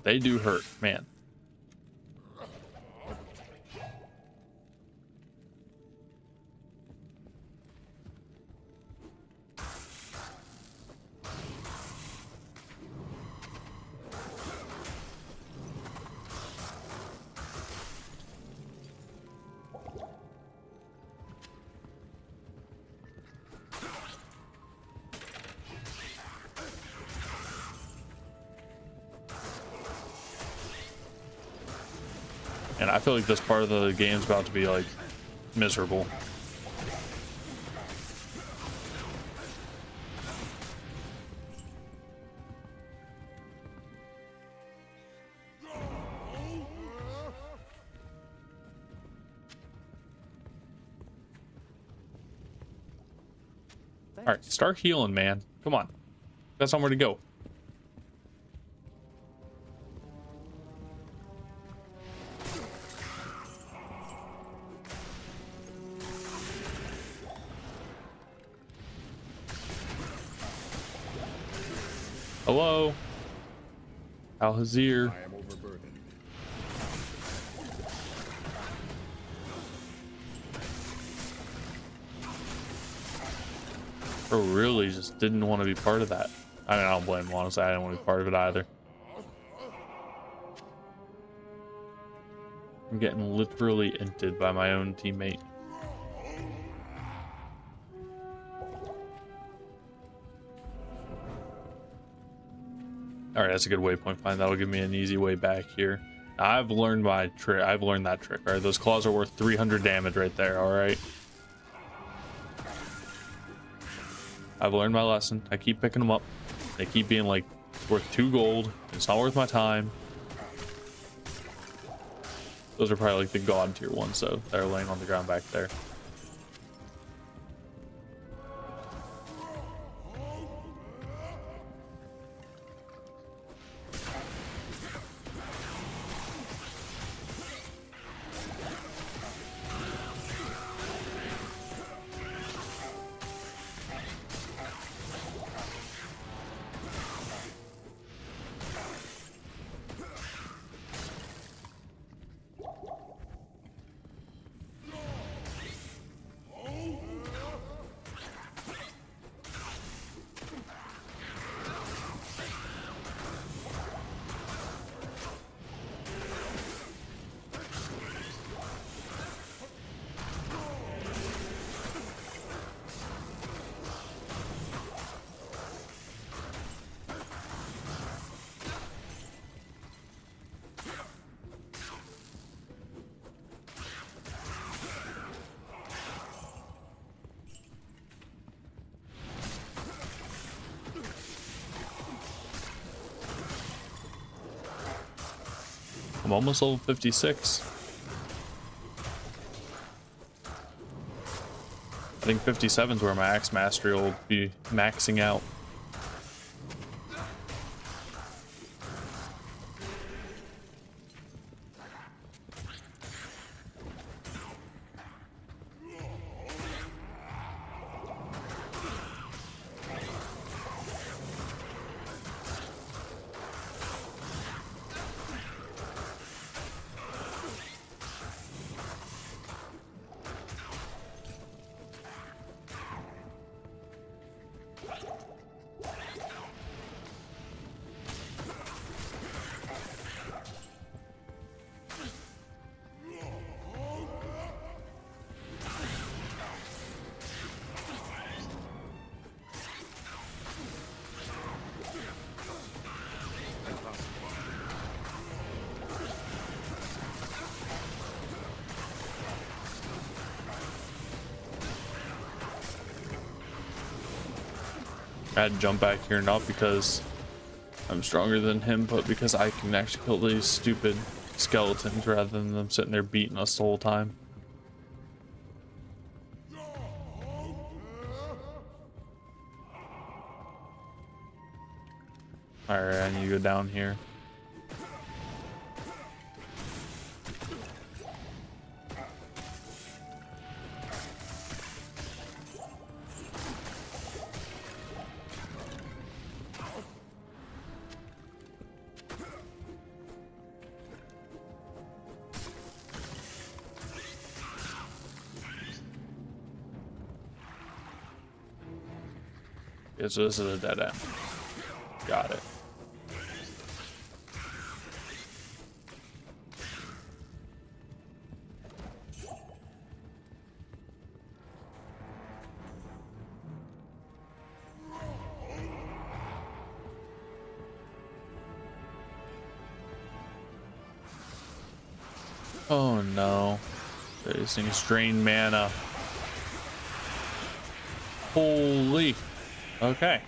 They do hurt, man. And I feel like this part of the game's about to be like miserable. All right, start healing, man. Come on. Got somewhere to go. Hello? Al-Hazir. I am overburdened. Bro really just didn't want to be part of that. I mean, I don't blame him, honestly. I didn't want to be part of it either. I'm getting literally inted by my own teammate. All right, that's a good waypoint find. That'll give me an easy way back here. I've learned my trick. I've learned that trick. All right, those claws are worth 300 damage right there. All right. I've learned my lesson. I keep picking them up. They keep being like worth 2 gold. It's not worth my time. Those are probably like the god tier ones, though, that are laying on the ground back there. I'm almost level 56. I think 57 is where my axe mastery will be maxing out. I had to jump back here, not because I'm stronger than him, but because I can actually kill these stupid skeletons rather than them sitting there beating us the whole time. Alright, I need to go down here. Okay, so this is a dead end. Got it. Oh no. These things drain mana. Holy. Okay.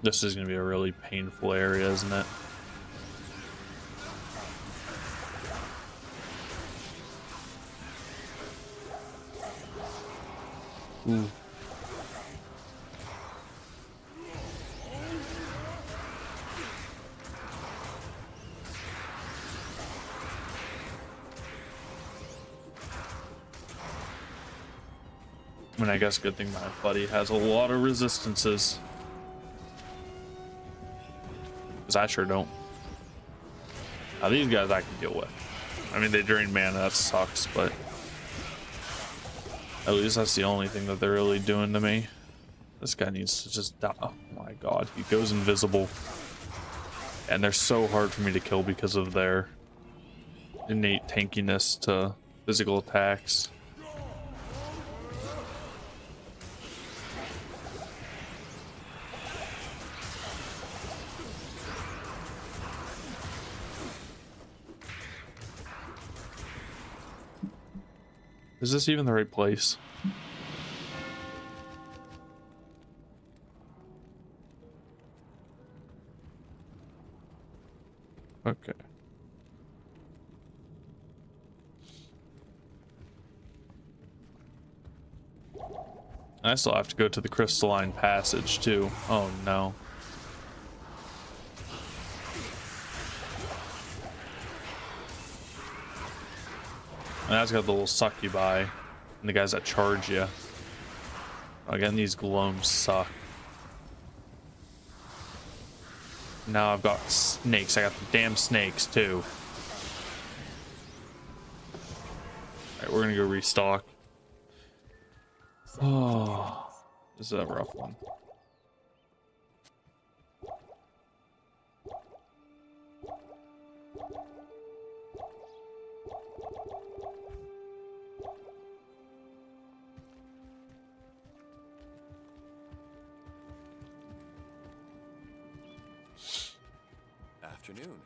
This is going to be a really painful area, isn't it? Ooh. I'm mean, I guess good thing my buddy has a lot of resistances. Because I sure don't. Now these guys I can deal with. I mean, they drain mana, that sucks, but at least that's the only thing that they're really doing to me. This guy needs to just die. Oh my god, he goes invisible. And they're so hard for me to kill because of their innate tankiness to physical attacks. Is this even the right place? Okay. I still have to go to the crystalline passage too. Oh no. And that's got the little succubi and the guys that charge you. Again, these gloams suck. Now I've got snakes. I got the damn snakes too. Alright, we're gonna go restock. Oh, this is a rough one. Afternoon.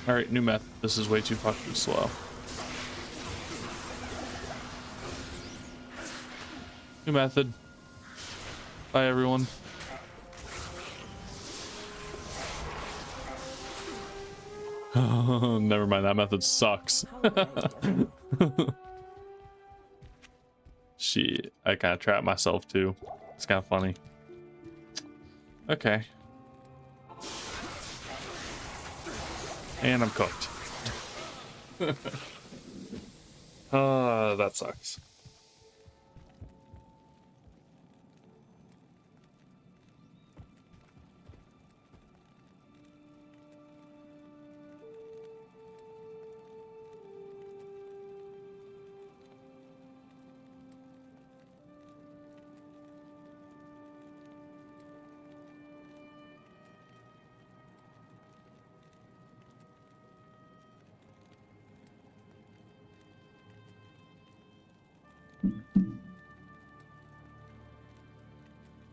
Alright, new method. This is way too fucking slow. New method. Bye, everyone. Never mind, that method sucks. Shit, I kind of trapped myself too. It's kind of funny. Okay. And I'm cooked. That sucks.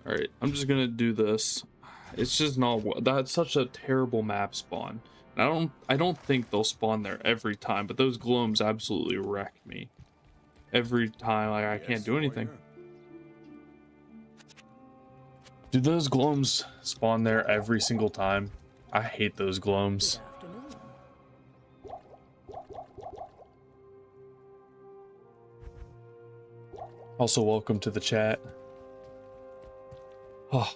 Alright, I'm just gonna do this. It's just not, that's such a terrible map spawn. And I don't think they'll spawn there every time, but those gloams absolutely wreck me. Every time, like, I can't do anything. Do those gloams spawn there every single time? I hate those gloams. Also, welcome to the chat. Oh,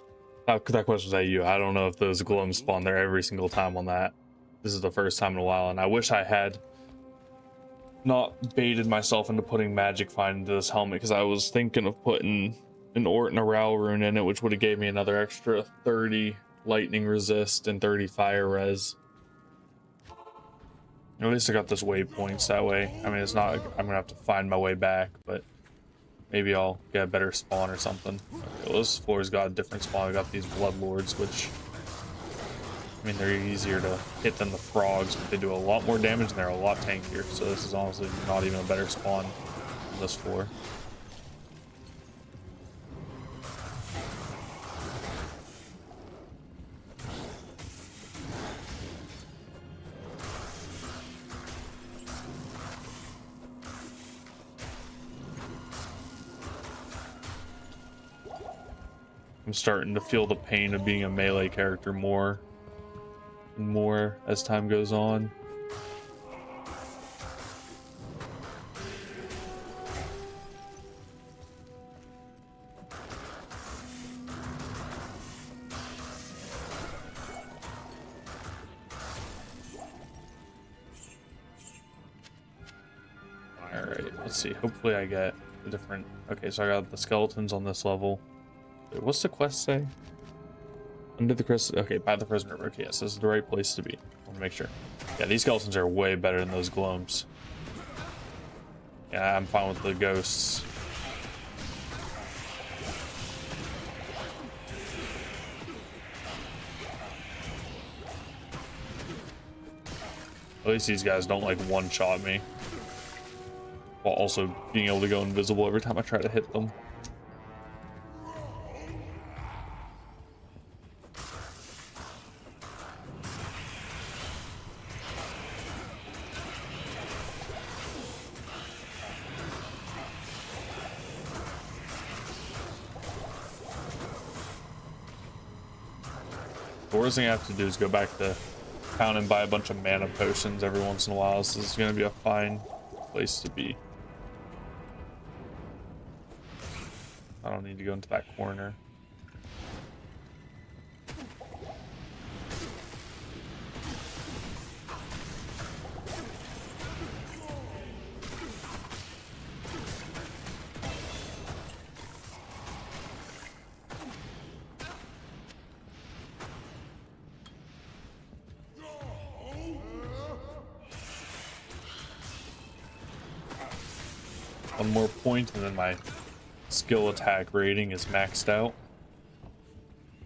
that question was at you. I don't know if those gloams spawn there every single time on that. This is the first time in a while, and I wish I had not baited myself into putting Magic Find into this helmet, because I was thinking of putting an Ort and a Ral rune in it, which would have gave me another extra 30 lightning resist and 30 fire res. At least I got those waypoints that way. I mean, it's not like I'm gonna have to find my way back, but maybe I'll get a better spawn or something. Okay, well, this floor's got a different spawn. I got these Bloodlords, which, I mean, they're easier to hit than the frogs, but they do a lot more damage and they're a lot tankier. So this is honestly not even a better spawn on this floor. I'm starting to feel the pain of being a melee character more and more as time goes on. Alright, let's see. Hopefully I get a different... Okay, so I got the skeletons on this level. Wait, what's the quest say? Under the crystal... Okay, by the frozen river. Okay, yes, this is the right place to be. I want to make sure. Yeah, these skeletons are way better than those gloams. Yeah, I'm fine with the ghosts. At least these guys don't like one-shot me, while also being able to go invisible every time I try to hit them. The worst thing I have to do is go back to town and buy a bunch of mana potions every once in a while. So this is going to be a fine place to be. I don't need to go into that corner. One more point and then my skill attack rating is maxed out,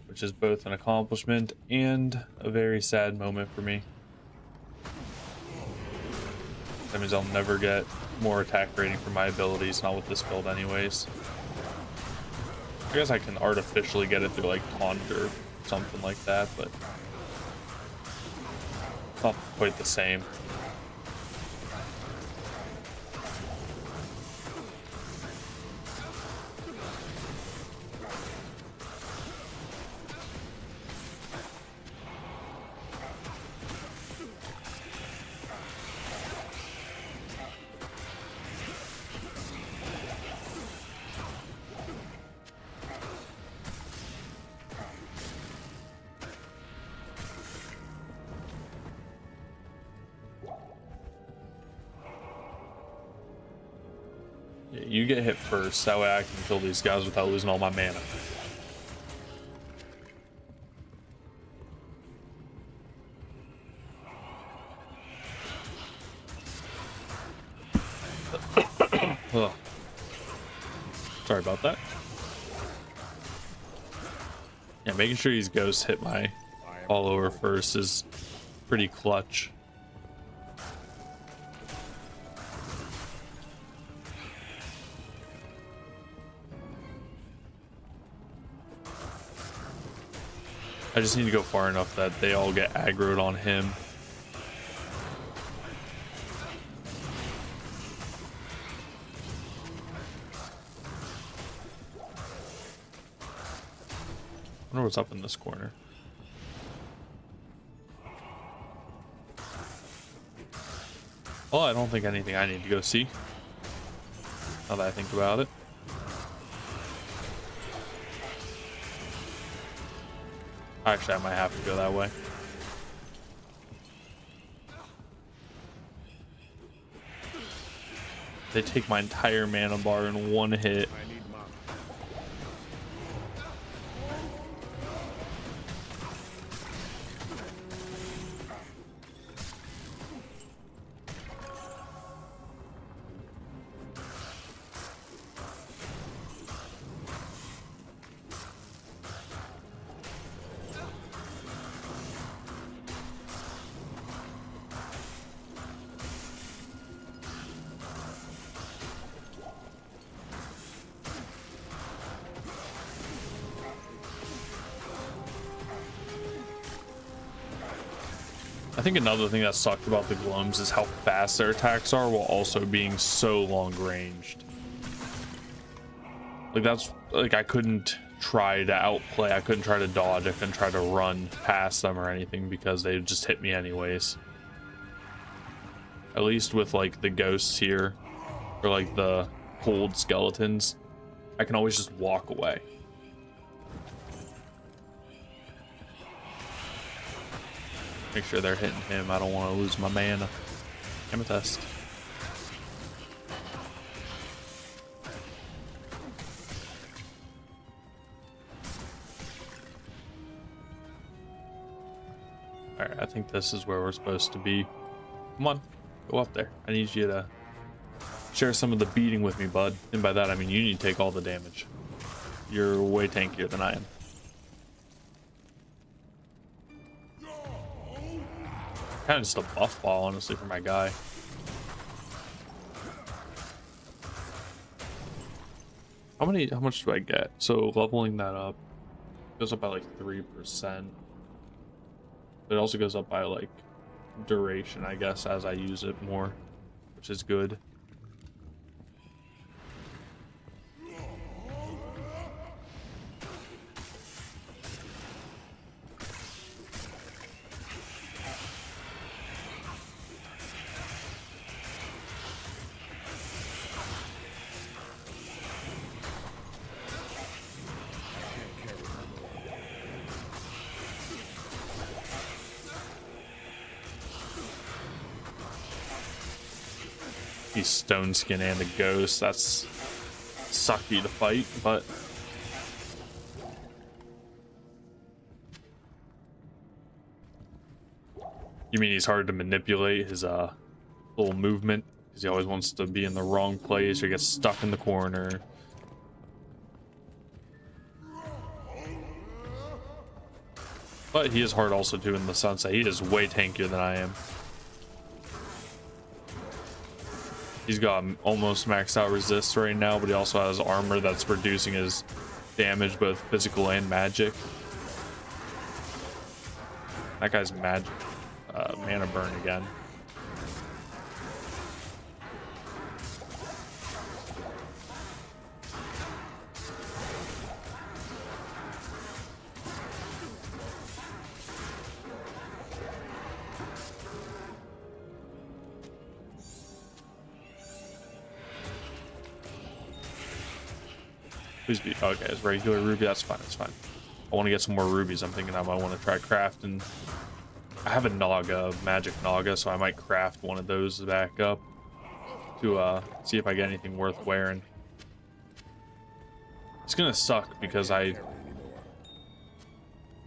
which is both an accomplishment and a very sad moment for me. That means I'll never get more attack rating for my abilities, not with this build anyways. I guess I can artificially get it through like taunt or something like that, but it's not quite the same. You get hit first, that way I can kill these guys without losing all my mana. Ugh. Sorry about that. Yeah, making sure these ghosts hit my follower first is pretty clutch. I just need to go far enough that they all get aggroed on him. I wonder what's up in this corner. Well, I don't think anything I need to go see, now that I think about it. Actually, I might have to go that way. They take my entire mana bar in one hit. I think another thing that sucked about the Glooms is how fast their attacks are while also being so long ranged. Like that's like I couldn't try to outplay. I couldn't try to dodge. I couldn't try to run past them or anything because they would just hit me anyways. At least with like the ghosts here, or like the cold skeletons, I can always just walk away. Make sure they're hitting him. I don't want to lose my mana. Amethyst. Alright, I think this is where we're supposed to be. Come on, go up there. I need you to share some of the beating with me, bud. And by that, I mean you need to take all the damage. You're way tankier than I am. Kind of just a buff ball, honestly, for my guy. How much do I get? So leveling that up goes up by like 3%. But it also goes up by like duration, I guess, as I use it more, which is good. He's Stone Skin and a ghost. That's sucky to fight, but you mean he's hard to manipulate his little movement because he always wants to be in the wrong place or gets stuck in the corner. But he is hard also too in the sense that he is way tankier than I am. He's got almost maxed out resist right now, but he also has armor that's reducing his damage, both physical and magic. That guy's mana burn again. Please be okay. It's regular ruby. That's fine. That's fine. I want to get some more rubies. I'm thinking I might want to try crafting. I have a Naga, magic Naga, so I might craft one of those back up to see if I get anything worth wearing. It's gonna suck because I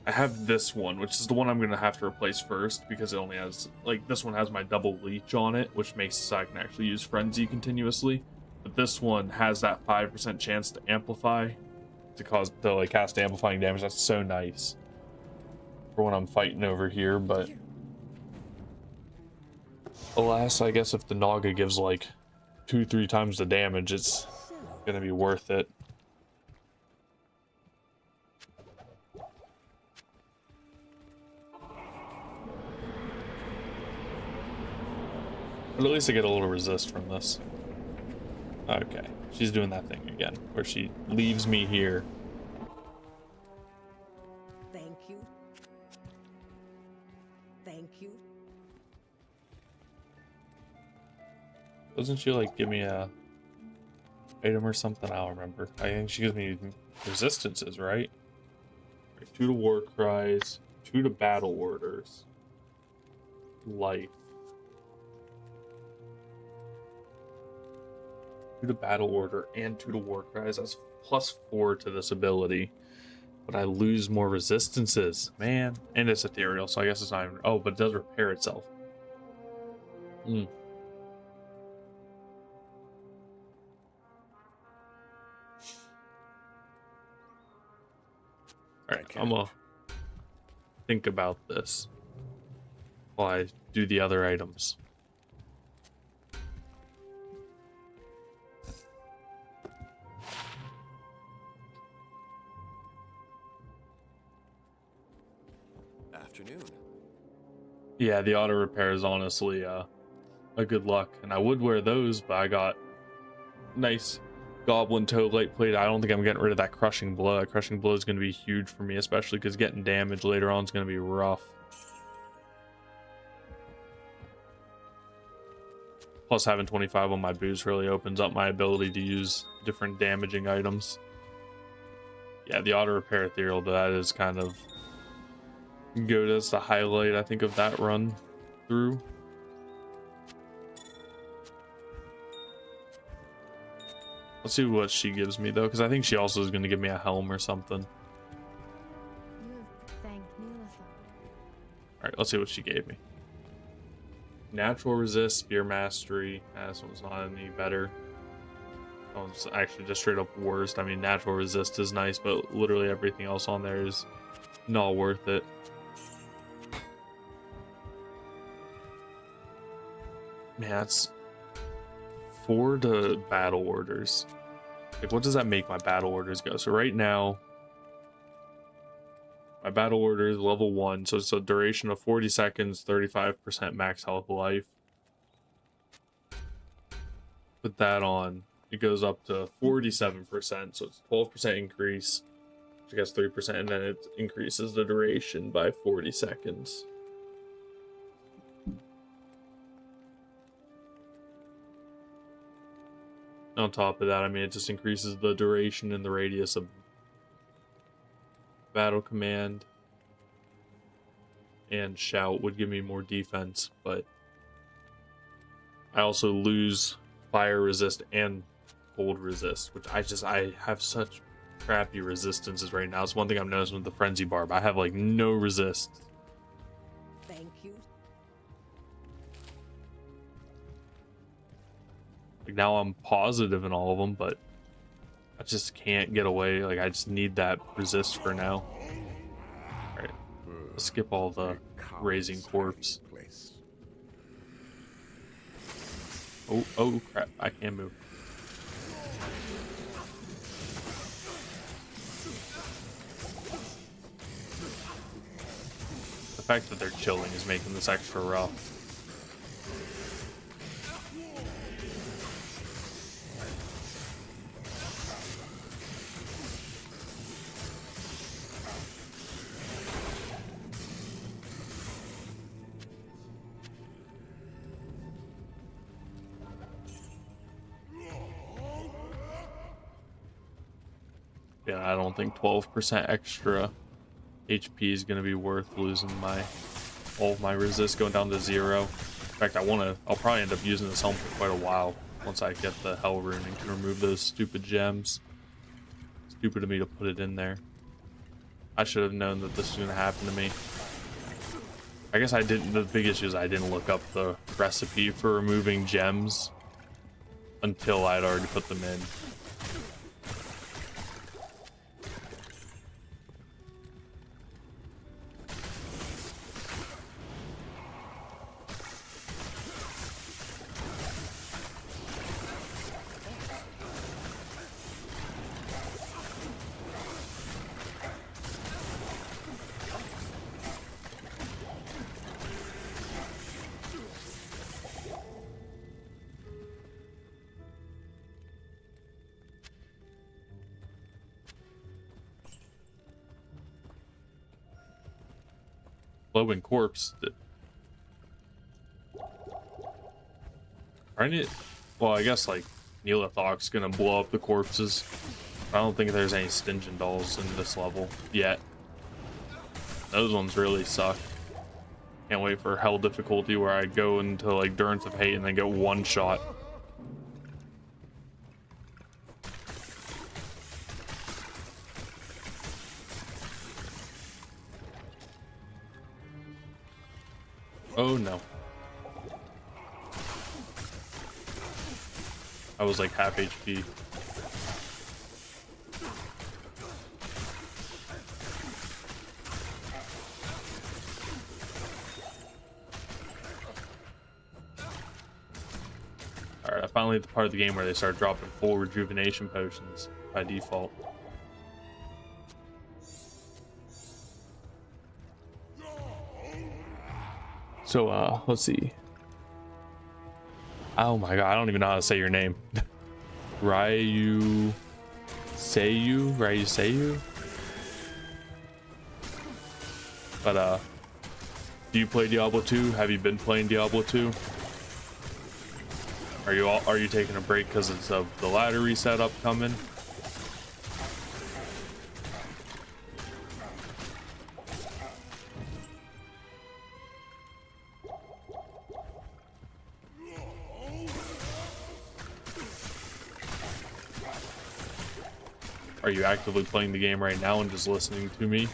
have this one, which is the one I'm gonna have to replace first because it only has like this one has my double leech on it, which makes it so I can actually use frenzy continuously. But this one has that 5% chance to amplify, to like cast amplifying damage. That's so nice for when I'm fighting over here. But alas, I guess if the Naga gives like 2-3 times the damage, it's gonna be worth it. But at least I get a little resist from this. Okay, she's doing that thing again, where she leaves me here. Thank you. Thank you. Doesn't she like give me a item or something? I don't remember. I think she gives me resistances, right? 2 to war cries, 2 to battle orders, life. 2 to battle order and 2 to war cries. That's +4 to this ability, but I lose more resistances, man. And it's ethereal, so I guess it's not even. Oh, but it does repair itself. All right, I'm gonna think about this while I do the other items. Afternoon. Yeah, the auto repair is honestly a good luck, and I would wear those, but I got nice Goblin Toe Light Plate. I don't think I'm getting rid of that Crushing Blow. That Crushing Blow is going to be huge for me, especially because getting damage later on is going to be rough. Plus, having 25 on my boost really opens up my ability to use different damaging items. Yeah, the Auto Repair Ethereal, that is kind of good as the highlight, I think, of that run through. Let's see what she gives me, though, because I think she also is going to give me a helm or something. Alright, let's see what she gave me. Natural Resist, Spear Mastery. This one's not any better. That one's actually just straight up worst. I mean, Natural Resist is nice, but literally everything else on there is not worth it. Man, that's 4 to battle orders. Like, what does that make my battle orders go? So right now, my battle order is level 1, so it's a duration of 40 seconds, 35% max health life. Put that on, it goes up to 47%, so it's 12% increase, which I guess 3%, and then it increases the duration by 40 seconds. On top of that, I mean, it just increases the duration and the radius of battle command. And Shout would give me more defense, but I also lose fire resist and cold resist, which I have such crappy resistances right now. It's one thing I've noticed with the Frenzy Barb. I have like no resist. Thank you. Like now I'm positive in all of them, but I just can't get away. Like I just need that resist for now. All right, let's skip all the raising corpse. Oh crap! I can't move. The fact that they're chilling is making this extra rough. Yeah, I don't think 12% extra HP is going to be worth losing all of my resist going down to 0. In fact, I'll probably end up using this helm for quite a while once I get the Hell Rune and can remove those stupid gems. Stupid of me to put it in there. I should have known that this was going to happen to me. I guess I didn't. The big issue is I didn't look up the recipe for removing gems until I'd already put them in. Glowing corpse. Well, I guess like Neelathok's gonna blow up the corpses. I don't think there's any Stingent dolls in this level yet. Those ones really suck. Can't wait for Hell difficulty where I go into like Durance of Hate and then get one shot. Oh no. I was like half HP. Alright, I finally hit the part of the game where they start dropping full rejuvenation potions by default. So, let's see. Oh my god, I don't even know how to say your name. Ryu Seiyu. But do you play Diablo 2? Have you been playing Diablo 2? Are you taking a break because it's of the ladder reset upcoming? Are you actively playing the game right now and just listening to me?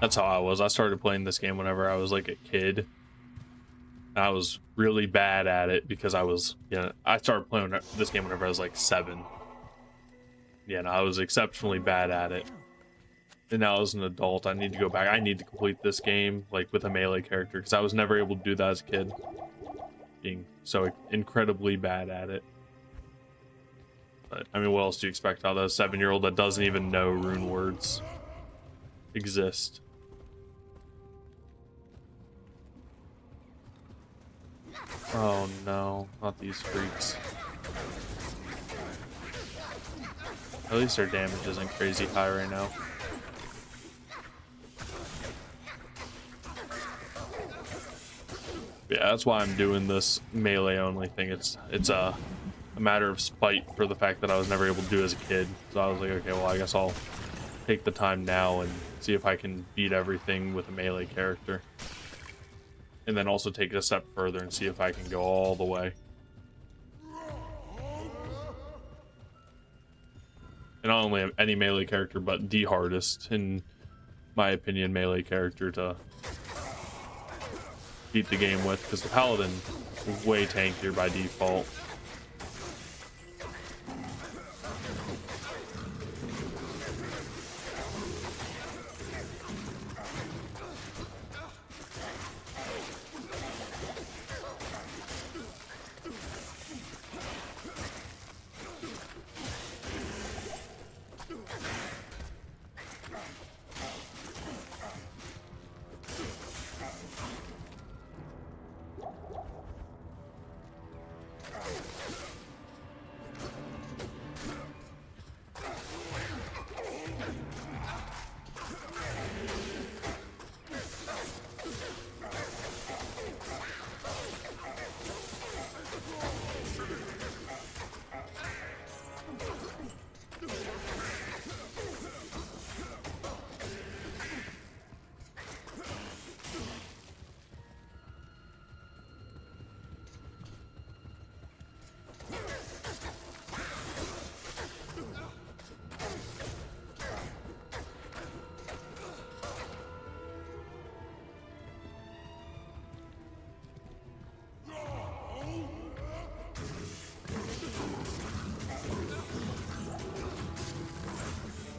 That's how I was. I started playing this game whenever I was like a kid. I was really bad at it because I started playing this game whenever I was like 7. Yeah, and I was exceptionally bad at it. And now as an adult, I need to go back. I need to complete this game like with a melee character because I was never able to do that as a kid. Being so incredibly bad at it. But I mean, what else do you expect out of a 7-year-old that doesn't even know rune words exist? Oh no, not these freaks. At least their damage isn't crazy high right now. Yeah, that's why I'm doing this melee only thing. It's a matter of spite for the fact that I was never able to do it as a kid. So I was like, okay, well, I guess I'll take the time now and see if I can beat everything with a melee character. And then also take it a step further and see if I can go all the way. And not only any melee character, but the hardest, in my opinion, melee character to beat the game with, because the paladin is way tankier by default.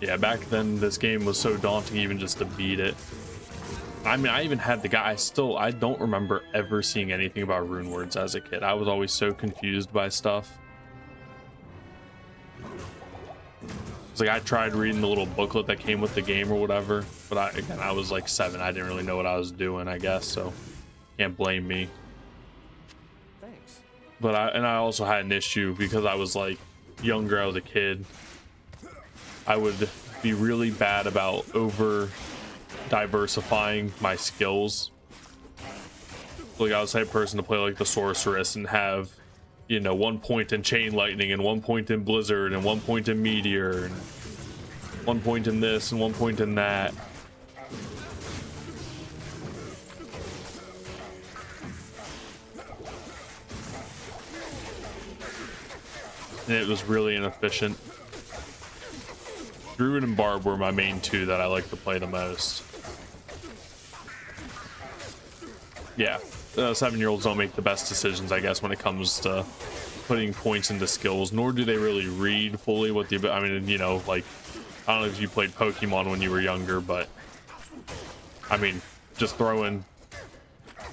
Yeah, back then this game was so daunting even just to beat it. I mean, I even had the guy, I don't remember ever seeing anything about Runewords as a kid. I was always so confused by stuff. It's like I tried reading the little booklet that came with the game or whatever, but I was like 7. I didn't really know what I was doing, I guess, so can't blame me. Thanks. But I also had an issue because I was like younger, I was a kid. I would be really bad about over diversifying my skills. Like I was the type of person to play like the sorceress and have you know, 1 point in chain lightning and 1 point in blizzard and 1 point in meteor and 1 point in this and 1 point in that. And it was really inefficient. Druid and Barb were my main two that I like to play the most. Yeah, 7-year-olds don't make the best decisions, I guess, when it comes to putting points into skills, nor do they really read fully what the, I mean, you know, like, I don't know if you played Pokemon when you were younger, but I mean, just throwing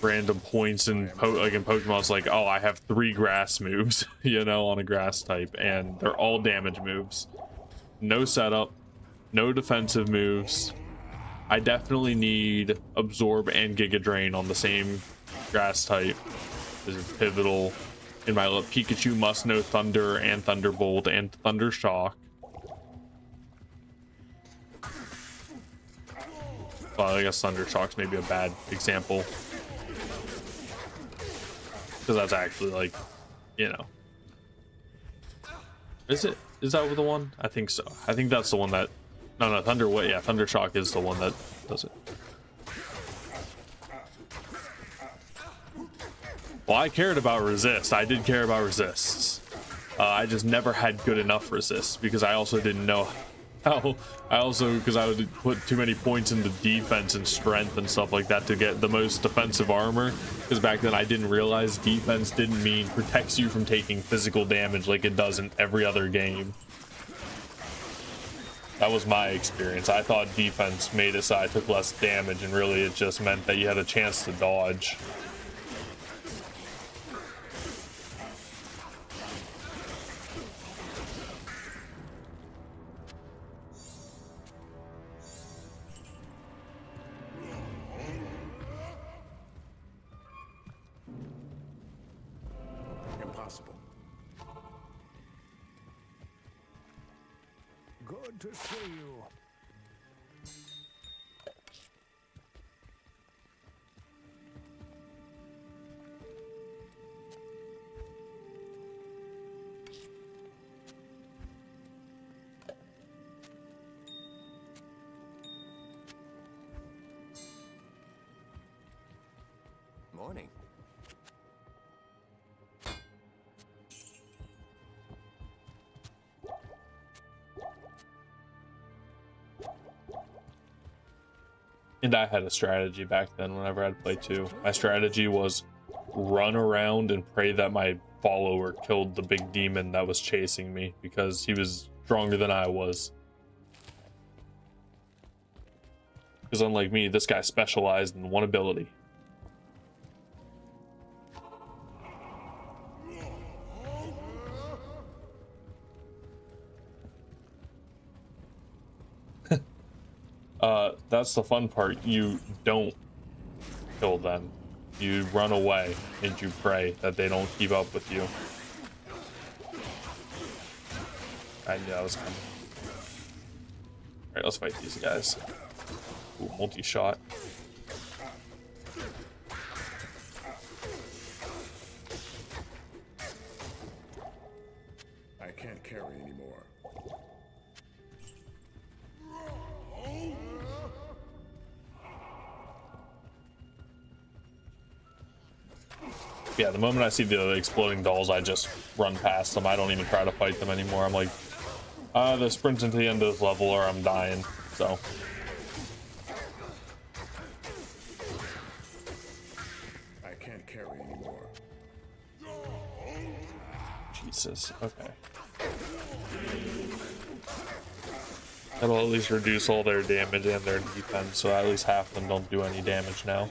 random points in, like in Pokemon, it's like, oh, I have 3 grass moves, you know, on a grass type, and they're all damage moves. No setup, no defensive moves. I definitely need Absorb and Giga Drain on the same grass type. This is pivotal. In my Pikachu must know Thunder and Thunderbolt and Thunder Shock. Well, I guess Thunder Shock's maybe a bad example, because that's actually, like, you know, is that the one? I think so. I think that's the one that, no, Thunder Shock is the one that does it. Well, I cared about resist. I did care about resists. I just never had good enough resists, because I also didn't know how. Because I would put too many points into defense and strength and stuff like that to get the most defensive armor. Because back then I didn't realize defense didn't mean protects you from taking physical damage like it does in every other game. That was my experience. I thought defense made it so I took less damage, and really it just meant that you had a chance to dodge. Impossible. Good to see you. Morning. And I had a strategy back then whenever I'd play 2. My strategy was run around and pray that my follower killed the big demon that was chasing me, because he was stronger than I was. Because unlike me, this guy specialized in one ability. That's the fun part. You don't kill them. You run away and you pray that they don't keep up with you. I knew that was coming. Alright, let's fight these guys. Ooh, multi-shot. I can't carry anymore. Yeah, the moment I see the exploding dolls, I just run past them. I don't even try to fight them anymore. I'm like, they're sprinting to the end of this level or I'm dying, so. I can't carry anymore. Jesus, okay. That'll at least reduce all their damage and their defense, so at least half of them don't do any damage now.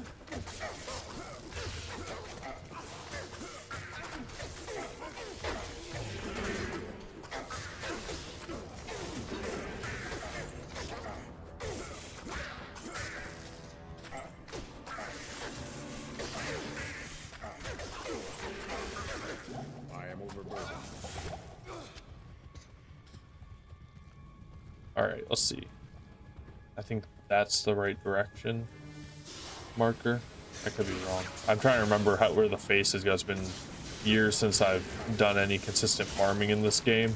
Alright, let's see. I think that's the right direction marker. I could be wrong. I'm trying to remember where the face has been years since I've done any consistent farming in this game.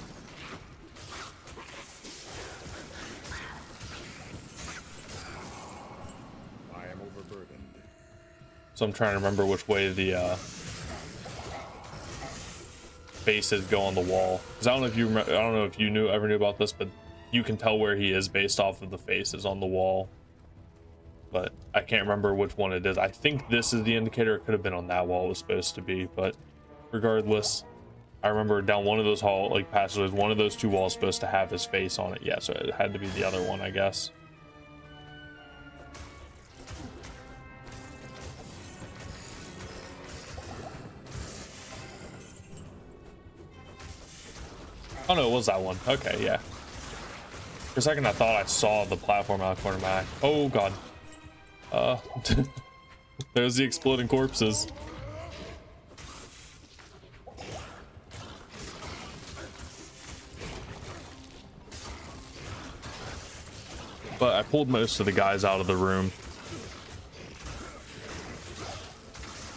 I am overburdened. So I'm trying to remember which way the faces go on the wall. Because I don't know if you I don't know if you ever knew about this, but you can tell where he is based off of the faces on the wall. But I can't remember which one it is. I think this is the indicator. It could have been on that wall it was supposed to be, but regardless, I remember down one of those passages, one of those two walls supposed to have his face on it. Yeah, so it had to be the other one, I guess. Oh no, it was that one. Okay, yeah. For a second I thought I saw the platform out of the corner of my eye. Oh god. There's the exploding corpses. But I pulled most of the guys out of the room.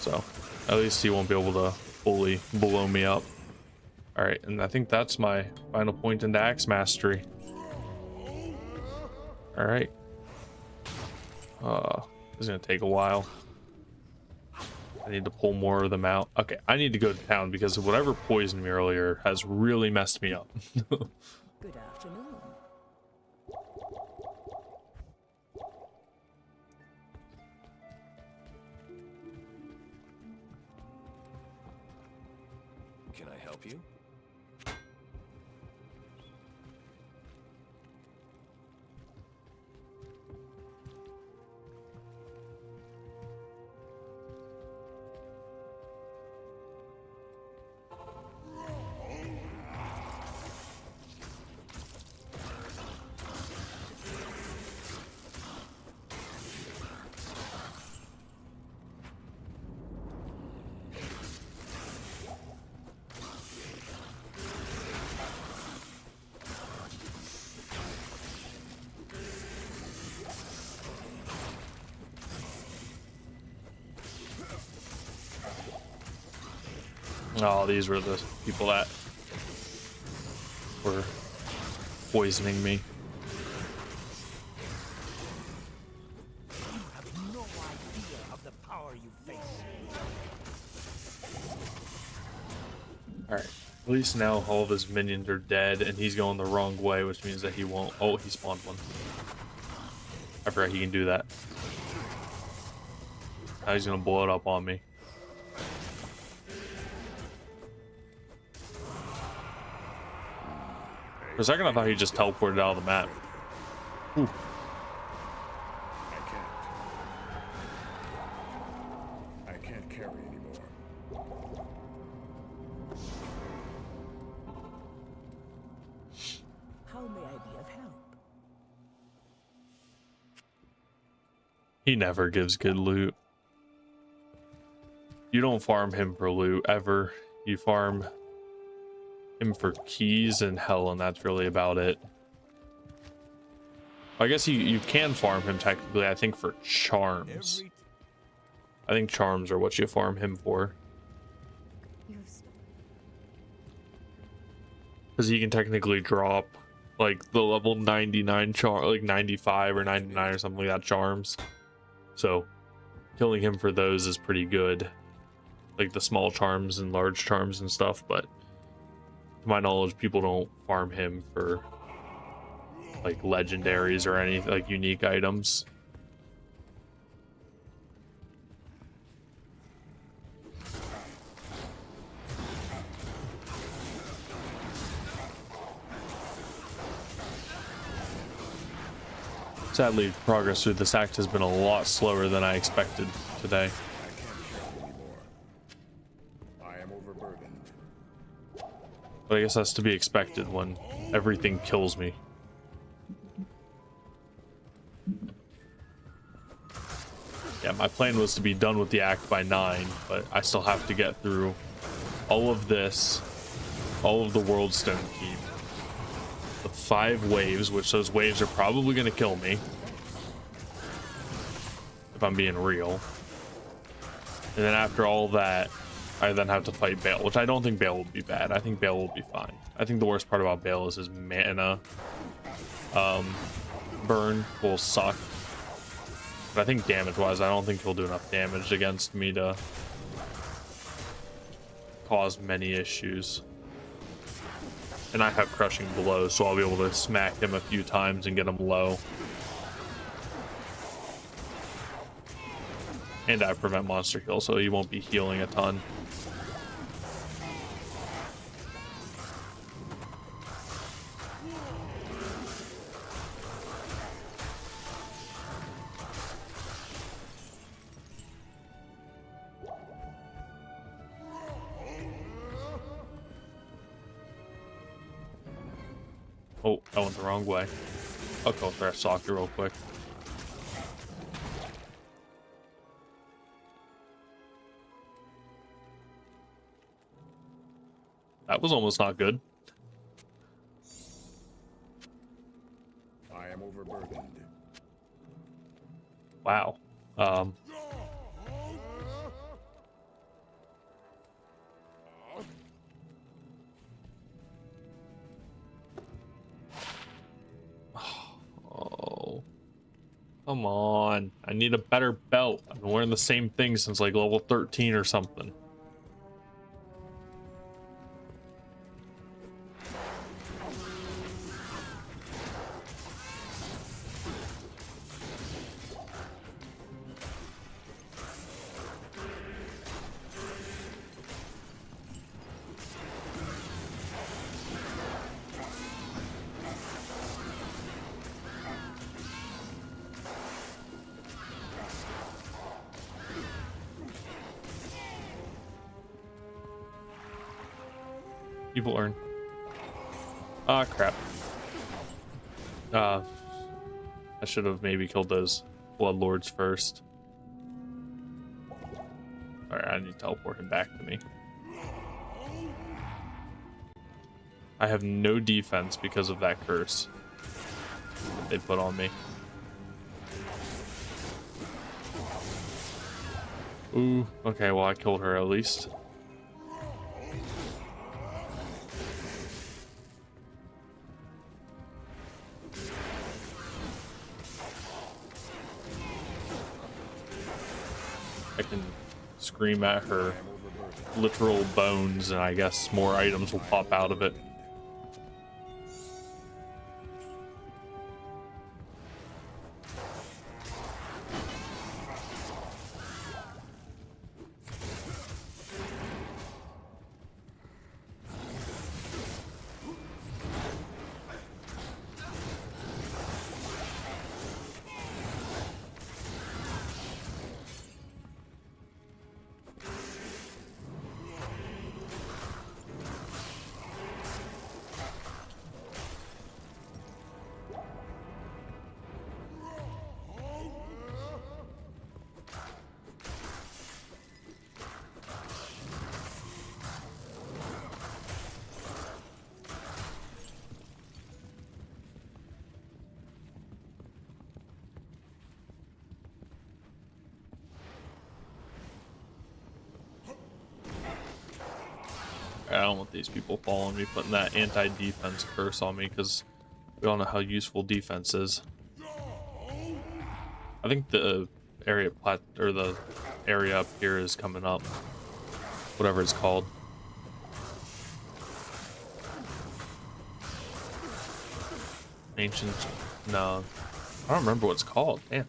So, at least he won't be able to fully blow me up. Alright, and I think that's my final point into Axe Mastery. Alright. This is gonna take a while. I need to pull more of them out. Okay, I need to go to town because whatever poisoned me earlier has really messed me up. Good afternoon. Can I help you? Oh, these were the people that were poisoning me. You have no idea of the power you face. Alright, at least now all of his minions are dead and he's going the wrong way, which means that he won't. Oh, he spawned one. I forgot he can do that. Now he's gonna blow it up on me. For a second I thought he just teleported out of the map. Ooh. I can't carry anymore. How may I be of help? He never gives good loot. You don't farm him for loot ever. You farm him for keys and hell, and that's really about it. I guess you can farm him technically, I think, for charms. I think charms are what you farm him for. Because he can technically drop like the level 99 like 95 or 99 or something like that charms. So killing him for those is pretty good. Like the small charms and large charms and stuff, but to my knowledge, people don't farm him for like legendaries or any like unique items. Sadly, progress through this act has been a lot slower than I expected today. I can't carry anymore. I am overburdened. But I guess that's to be expected when everything kills me. Yeah, my plan was to be done with the act by 9, but I still have to get through all of this, all of the World Stone Keep, the 5 waves, which those waves are probably going to kill me, if I'm being real. And then after all that, I then have to fight Bale, which I don't think Bale will be bad. I think Bale will be fine. I think the worst part about Bale is his mana burn will suck. But I think damage-wise, I don't think he'll do enough damage against me to cause many issues. And I have crushing blows, so I'll be able to smack him a few times and get him low. And I prevent monster heal, so he won't be healing a ton. Oh, I went the wrong way. I'll go for a soccer real quick. That was almost not good. I am overburdened. Wow. Oh. Come on. I need a better belt. I've been wearing the same thing since like level 13 or something. People earn. Ah, crap. I should have maybe killed those bloodlords first. Alright, I need to teleport him back to me. I have no defense because of that curse that they put on me. Ooh, okay, well I killed her at least. I can scream at her literal bones and I guess more items will pop out of it. I don't want these people following me, putting that anti-defense curse on me, because we all know how useful defense is. I think the area the area up here is coming up. Whatever it's called. Ancient... No. I don't remember what it's called. Damn.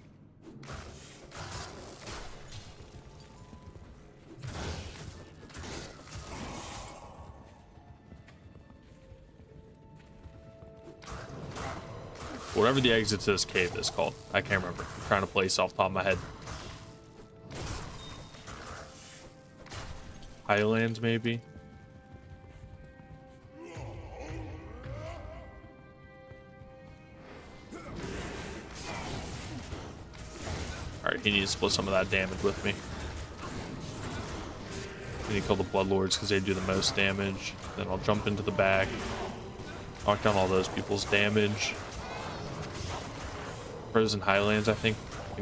Whatever the exit to this cave is called. I can't remember. I'm trying to place off the top of my head. Highlands, maybe? Alright, he needs to split some of that damage with me. I need to kill the Bloodlords because they do the most damage. Then I'll jump into the back. Knock down all those people's damage. Frozen Highlands, I think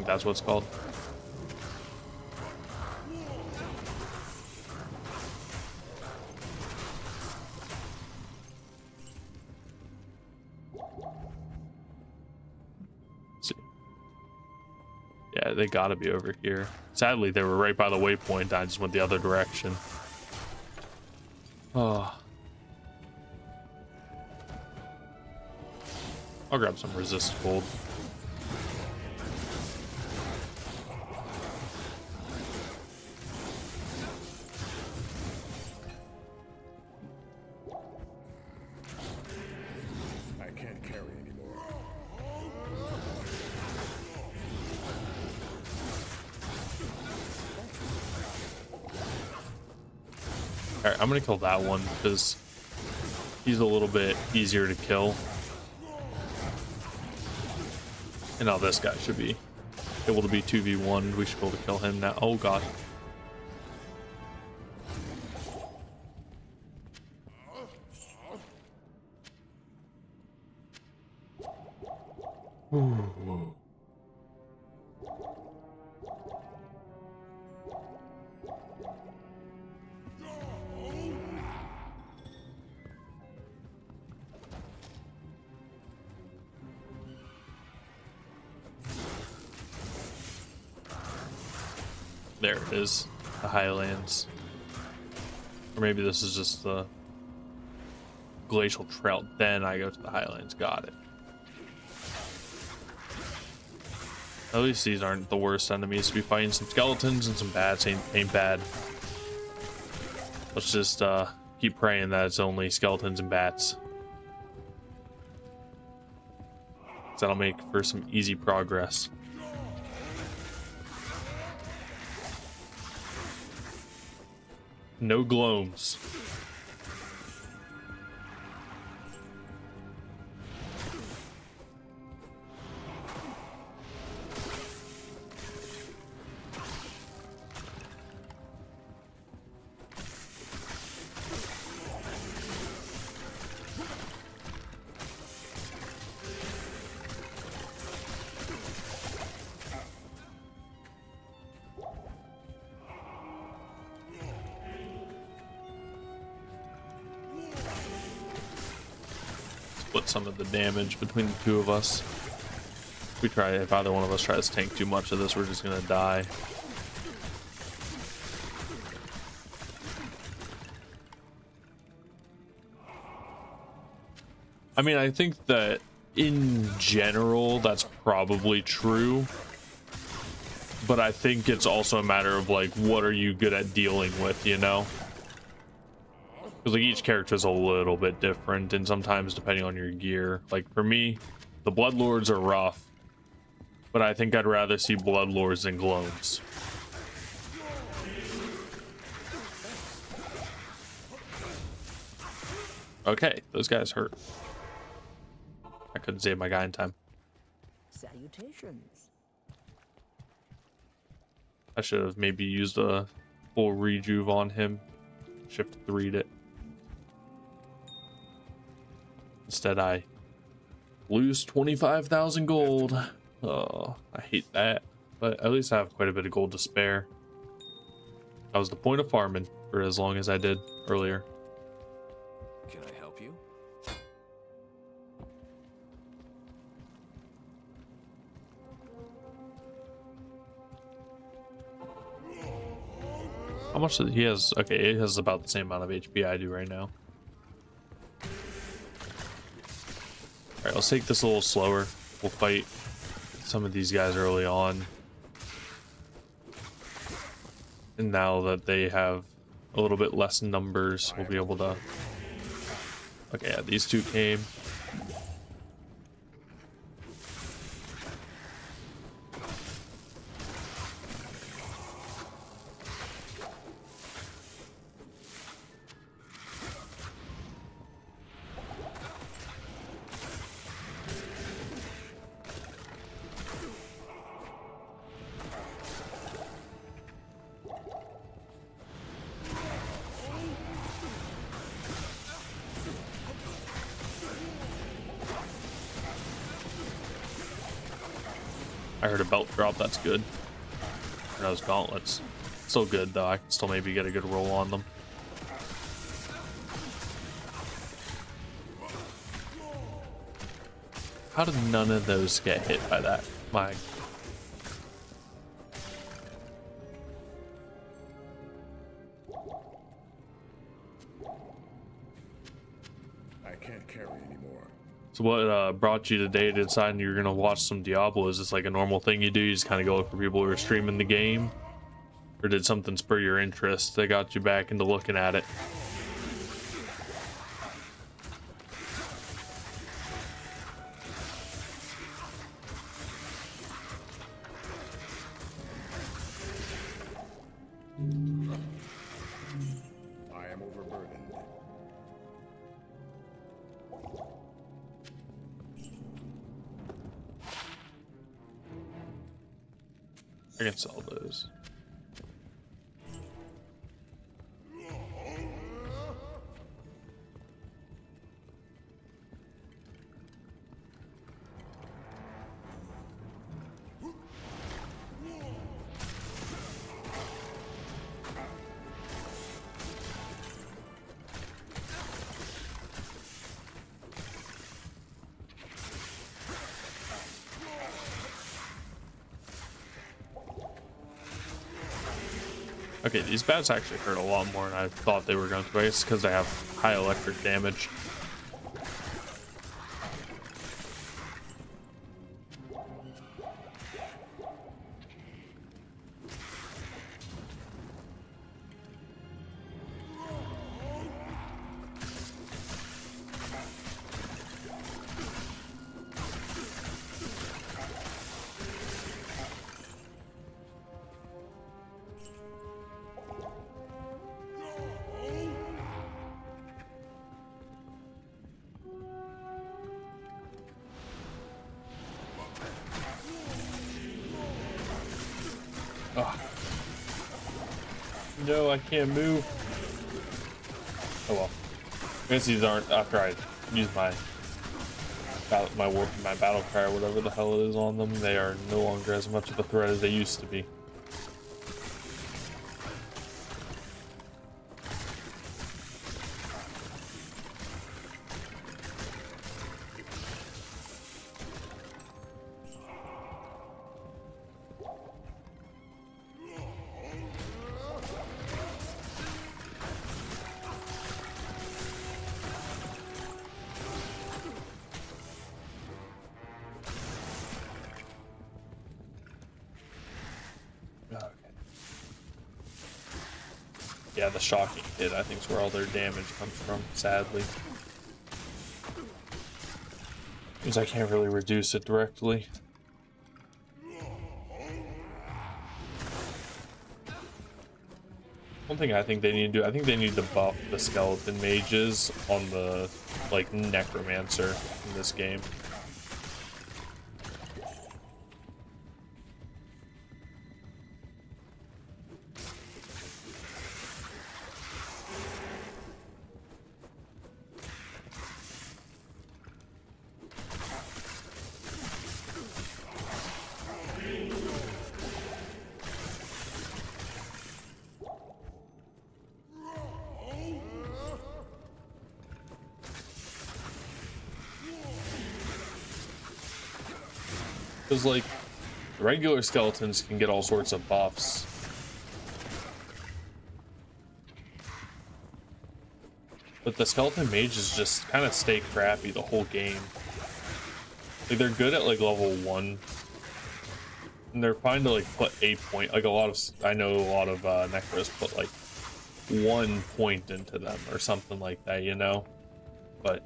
that's what it's called. Yeah, they gotta be over here. Sadly, they were right by the waypoint. I just went the other direction. Oh. I'll grab some resist gold. I can't carry anymore. Alright, I'm gonna kill that one because he's a little bit easier to kill. And now this guy should be able to be 2v1. We should be able to kill him now. Oh god. Ooh. There it is, the Highlands. Or maybe this is just the glacial trail. Then I go to the Highlands. Got it. At least these aren't the worst enemies to be fighting. Some skeletons and some bats ain't bad. Let's just keep praying that it's only skeletons and bats. That'll make for some easy progress. No gloams. Split some of the damage between the two of us. If either one of us tries to tank too much of this, we're just gonna die. I mean, I think that in general, that's probably true. But I think it's also a matter of like, what are you good at dealing with, you know? Because like each character is a little bit different, and sometimes depending on your gear. Like for me, the Bloodlords are rough, but I think I'd rather see Bloodlords than Gloams. Okay, those guys hurt. I couldn't save my guy in time. Salutations. I should have maybe used a full rejuve on him. Shift 3'd it. Instead, I lose 25,000 gold. Oh, I hate that. But at least I have quite a bit of gold to spare. That was the point of farming for as long as I did earlier. Can I help you? How much did he has? Okay, he has about the same amount of HP I do right now. Alright, let's take this a little slower. We'll fight some of these guys early on. And now that they have a little bit less numbers, we'll be able to... Okay, yeah, these two came. I heard a belt drop, that's good. And those gauntlets. Still good though, I can still maybe get a good roll on them. How did none of those get hit by that? My... can't carry anymore. So what brought you today to decide you're gonna watch some Diablo? Is this like a normal thing you do? You just kind of go look for people who are streaming the game, or did something spur your interest that got you back into looking at it? I am overburdened. I can sell those. Okay, these bats actually hurt a lot more than I thought they were going to. I guess because they have high electric damage. Oh. No, I can't move. Oh well. I guess these aren't, after I use my battle cry or whatever the hell it is on them, they are no longer as much of a threat as they used to be. Yeah, the shocking hit, I think, is where all their damage comes from, sadly. Because I can't really reduce it directly. One thing I think they need to do, I think they need to buff the skeleton mages on the, like, necromancer in this game. Because, like, regular skeletons can get all sorts of buffs. But the skeleton mages just kind of stay crappy the whole game. Like, they're good at, like, level 1. And they're fine to, like, put a point. Like, I know a lot of Necros put, like, 1 point into them or something like that, you know? But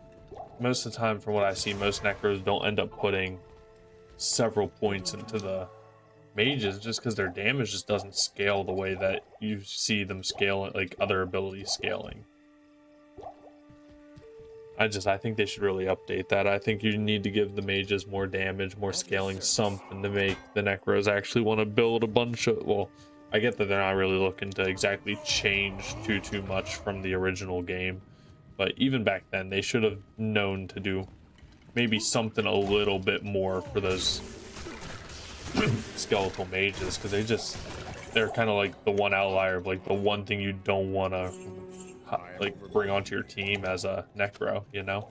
most of the time, from what I see, most Necros don't end up putting several points into the mages just because their damage just doesn't scale the way that you see them scale, like other abilities scaling. I think they should really update that. I think you need to give the mages more damage, more scaling, something to make the Necros actually want to build a bunch of, well, I get that they're not really looking to exactly change too much from the original game, but even back then they should have known to do maybe something a little bit more for those skeletal mages, because they're kind of like the one outlier of like the one thing you don't want to like bring onto your team as a necro, you know?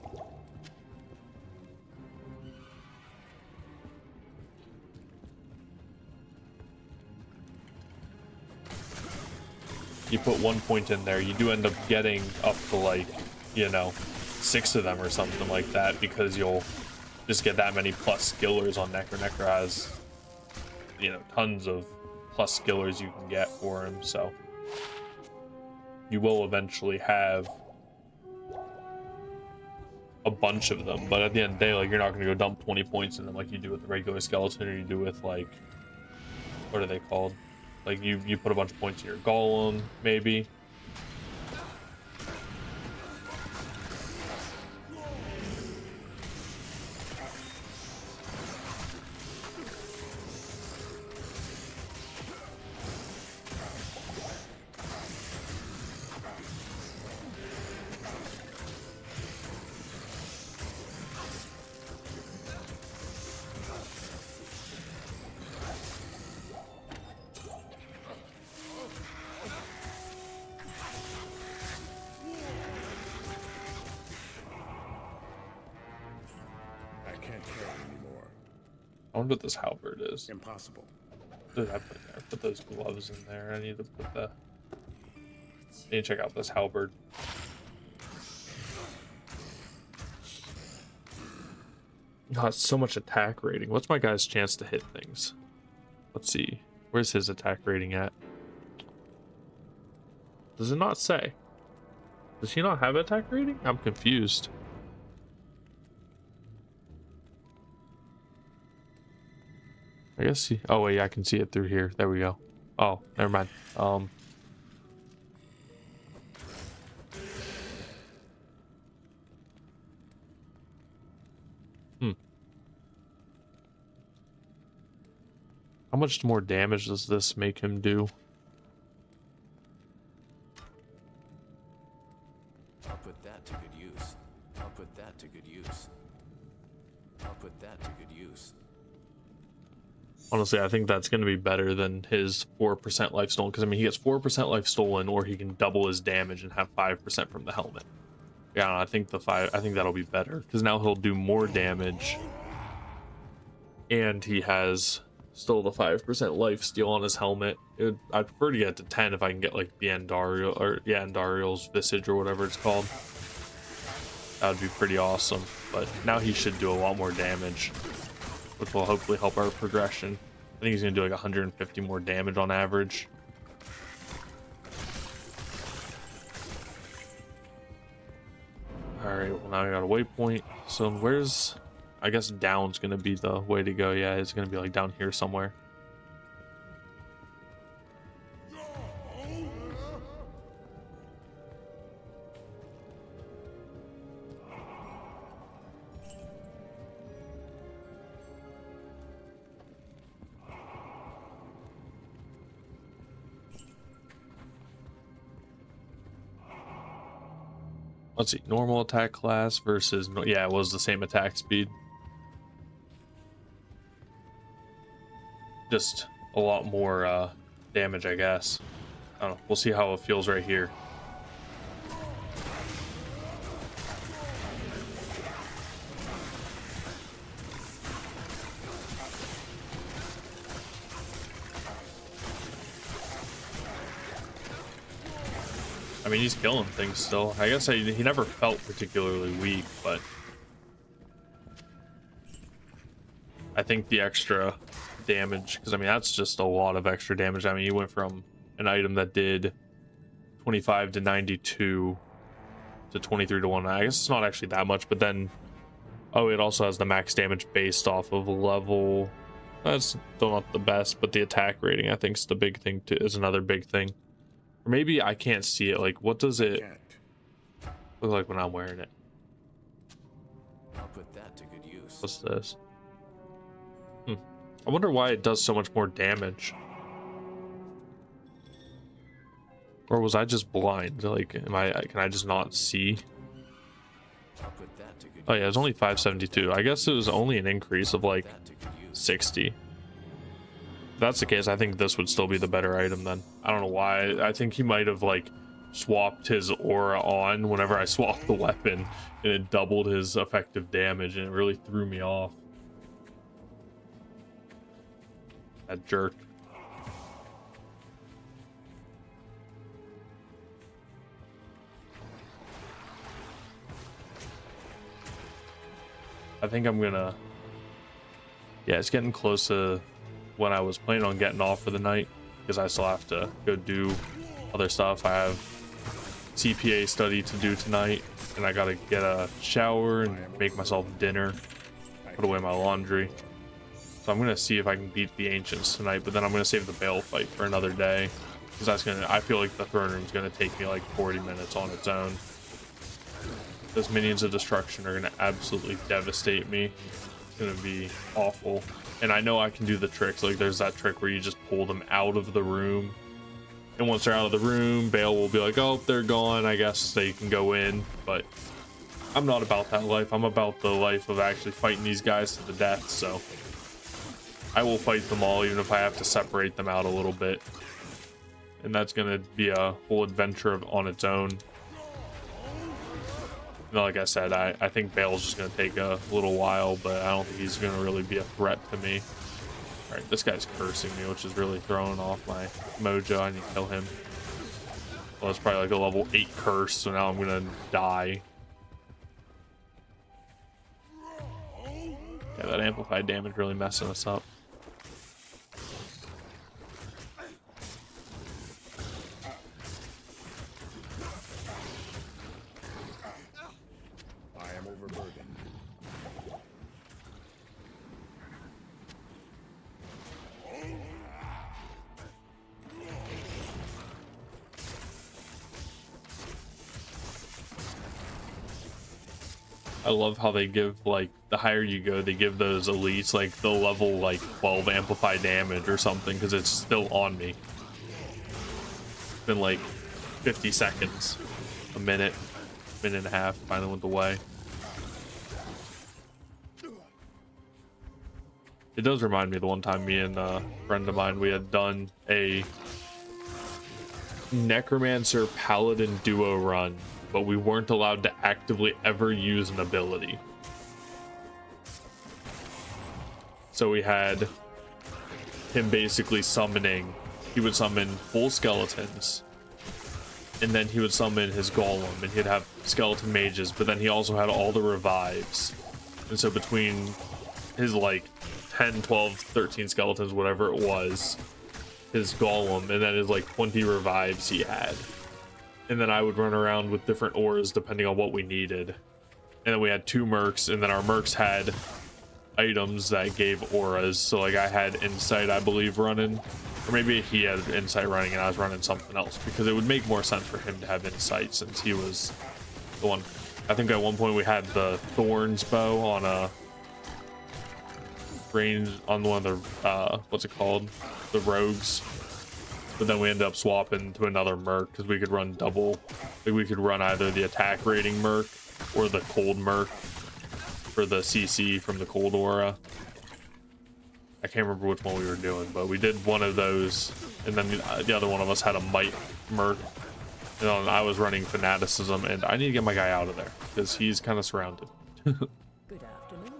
You put 1 point in there, you do end up getting up to, like, you know, 6 of them or something like that, because you'll just get that many plus skillers on Necro. Necro has, you know, tons of plus skillers you can get for him, so you will eventually have a bunch of them. But at the end of the day, like, you're not going to go dump 20 points in them like you do with the regular skeleton, or you do with, like, what are they called? Like, you put a bunch of points in your golem, maybe. I can't carry anymore. I wonder what this halberd is. Impossible. What did I put there? Put those gloves in there. I need to put the... I need to check out this halberd. God, it's so much attack rating. What's my guy's chance to hit things? Let's see. Where's his attack rating at? Does it not say? Does he not have attack rating? I'm confused. I guess he... Oh, wait, I can see it through here. There we go. Oh, never mind. How much more damage does this make him do? I'll put that to good use. I'll put that to good use. I'll put that to good use. Honestly, I think that's going to be better than his 4% life stolen, because I mean, he gets 4% life stolen, or he can double his damage and have 5% from the helmet. Yeah, I think I think that'll be better, because now he'll do more damage, and he has still the 5% life steal on his helmet. I'd prefer to get it to 10 if I can get like the Andariel, or yeah, Andariel's Visage or whatever it's called. That would be pretty awesome. But now he should do a lot more damage, which will hopefully help our progression. I think he's gonna do like 150 more damage on average. Alright, well now I got a waypoint. So where's... I guess down's gonna be the way to go. Yeah, it's gonna be like down here somewhere. Let's see, normal attack class versus... Yeah, it was the same attack speed. Just a lot more damage, I guess. I don't know. We'll see how it feels right here. I mean, he's killing things still. I guess he never felt particularly weak, but I think the extra damage, because I mean, that's just a lot of extra damage. I mean, he went from an item that did 25 to 92 to 23 to 1. I guess it's not actually that much, but then, oh, it also has the max damage based off of level. That's still not the best, but the attack rating, I think, is the big thing too, is another big thing. Or maybe I can't see it. Like, what does it look like when I'm wearing it? I'll put that to good use. What's this? I wonder why it does so much more damage. Or was I just blind? Like, can I just not see? I'll put that to good Oh yeah, it's only 572. I guess it was only an increase of like 60. If that's the case, I think this would still be the better item then. I don't know why. I think he might have like swapped his aura on whenever I swapped the weapon, and it doubled his effective damage, and it really threw me off. That jerk. I think I'm gonna, yeah, it's getting close to when I was planning on getting off for the night, because I still have to go do other stuff. I have CPA study to do tonight, and I gotta get a shower and make myself dinner, put away my laundry. So I'm gonna see if I can beat the Ancients tonight, but then I'm gonna save the Bale fight for another day, because that's gonna, I feel like the throne room's gonna take me like 40 minutes on its own. Those minions of destruction are gonna absolutely devastate me. It's gonna be awful. And I know I can do the tricks, like there's that trick where you just pull them out of the room, and once they're out of the room, Bale will be like, oh, they're gone, I guess they can go in. But I'm not about that life. I'm about the life of actually fighting these guys to the death, so I will fight them all, even if I have to separate them out a little bit. And that's gonna be a whole adventure on its own. Like I said, I think Bale's just gonna take a little while, but I don't think he's gonna really be a threat to me. All right, this guy's cursing me, which is really throwing off my mojo. I need to kill him. Well, it's probably like a level 8 curse, so now I'm gonna die. Yeah, that amplified damage really messing us up. I am overburdened. I love how they give, like, the higher you go, they give those elites like the level like 12 amplified damage or something, because it's still on me. It's been like 50 seconds, a minute and a half, finally went away. It does remind me of the one time me and a friend of mine, we had done a Necromancer Paladin duo run, but we weren't allowed to actively ever use an ability. So we had him basically summoning, he would summon full skeletons, and then he would summon his golem, and he'd have skeleton mages, but then he also had all the revives. And so between his like 10, 12, 13 skeletons, whatever it was, his golem, and then his like 20 revives he had. And then I would run around with different auras depending on what we needed. And then we had 2 mercs, and then our mercs had items that gave auras. So like I had insight, I believe, running, or maybe he had insight running and I was running something else, because it would make more sense for him to have insight since he was the one. I think at one point we had the Thorns bow on a range on one of the what's it called, the rogues, but then we ended up swapping to another merc because we could run double. Like we could run either the attack rating merc or the cold merc for the CC from the cold aura. I can't remember which one we were doing, but we did one of those, and then the other one of us had a might merc, and then I was running fanaticism, and I need to get my guy out of there because he's kind of surrounded. Good afternoon.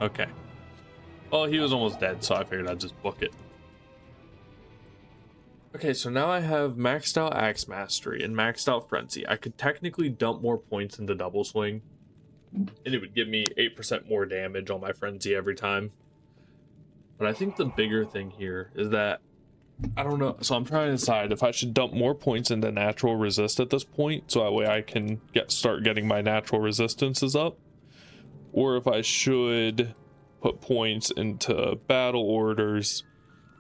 Okay. Well, he was almost dead, so I figured I'd just book it. Okay, so now I have maxed out Axe Mastery and maxed out Frenzy. I could technically dump more points into Double Swing, and it would give me 8% more damage on my Frenzy every time. But I think the bigger thing here is that, I don't know, so I'm trying to decide if I should dump more points into Natural Resist at this point, so that way I can start getting my Natural Resistances up, or if I should put points into Battle Orders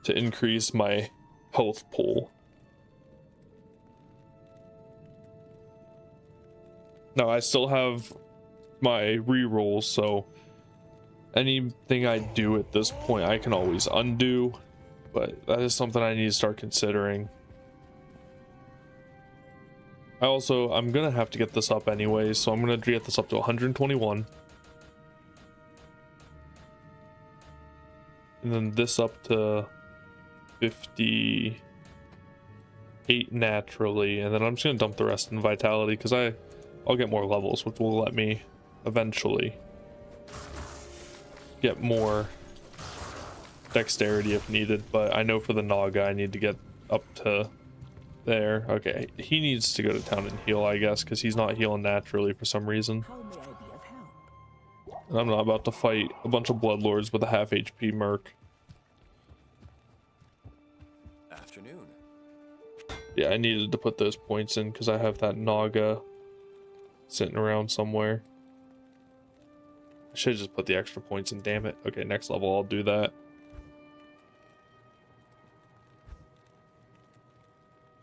to increase my health pool. Now I still have my rerolls, so anything I do at this point I can always undo, but that is something I need to start considering. I'm gonna have to get this up anyway, so I'm gonna get this up to 121. And then this up to 58 naturally, and then I'm just gonna dump the rest in vitality because I'll get more levels, which will let me eventually get more dexterity if needed. But I know for the Naga I need to get up to there. Okay, he needs to go to town and heal, I guess, because he's not healing naturally for some reason. How may I be of help? And I'm not about to fight a bunch of bloodlords with a half HP merc. Afternoon. Yeah, I needed to put those points in because I have that Naga sitting around somewhere. I should just put the extra points in, damn it. Okay, next level I'll do that.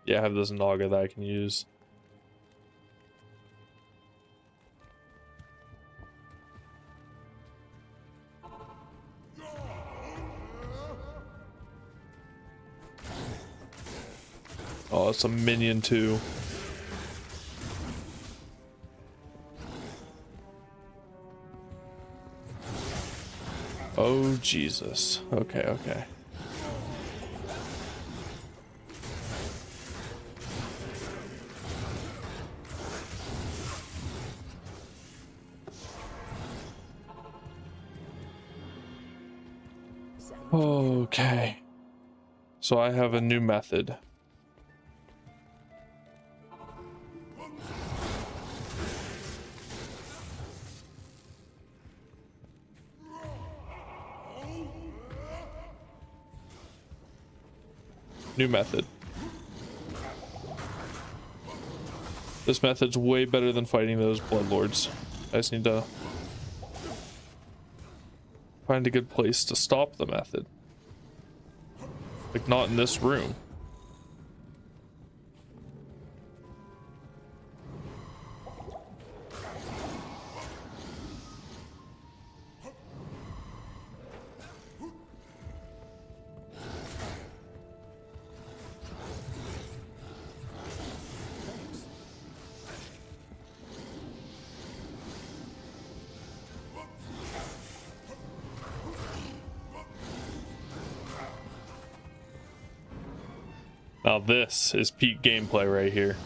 Yeah, I have this Naga that I can use. Oh, it's a minion too. Oh, Jesus. Okay, okay. Okay. So I have a new method. New method. This method's way better than fighting those bloodlords. I just need to find a good place to stop the method. Like, not in this room. Now this is peak gameplay right here.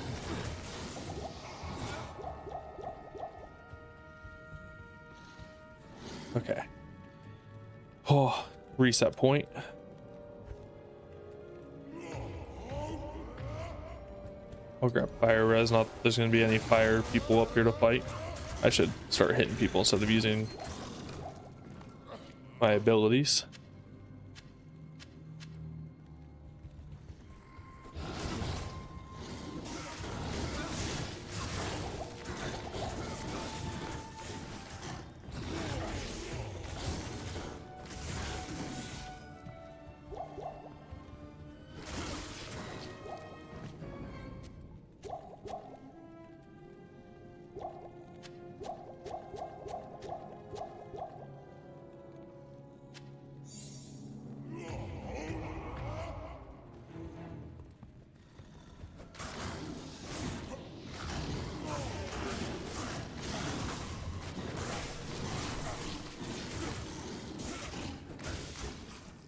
Okay. Oh, reset point. I'll grab fire res, not that there's gonna be any fire people up here to fight. I should start hitting people instead of using my abilities.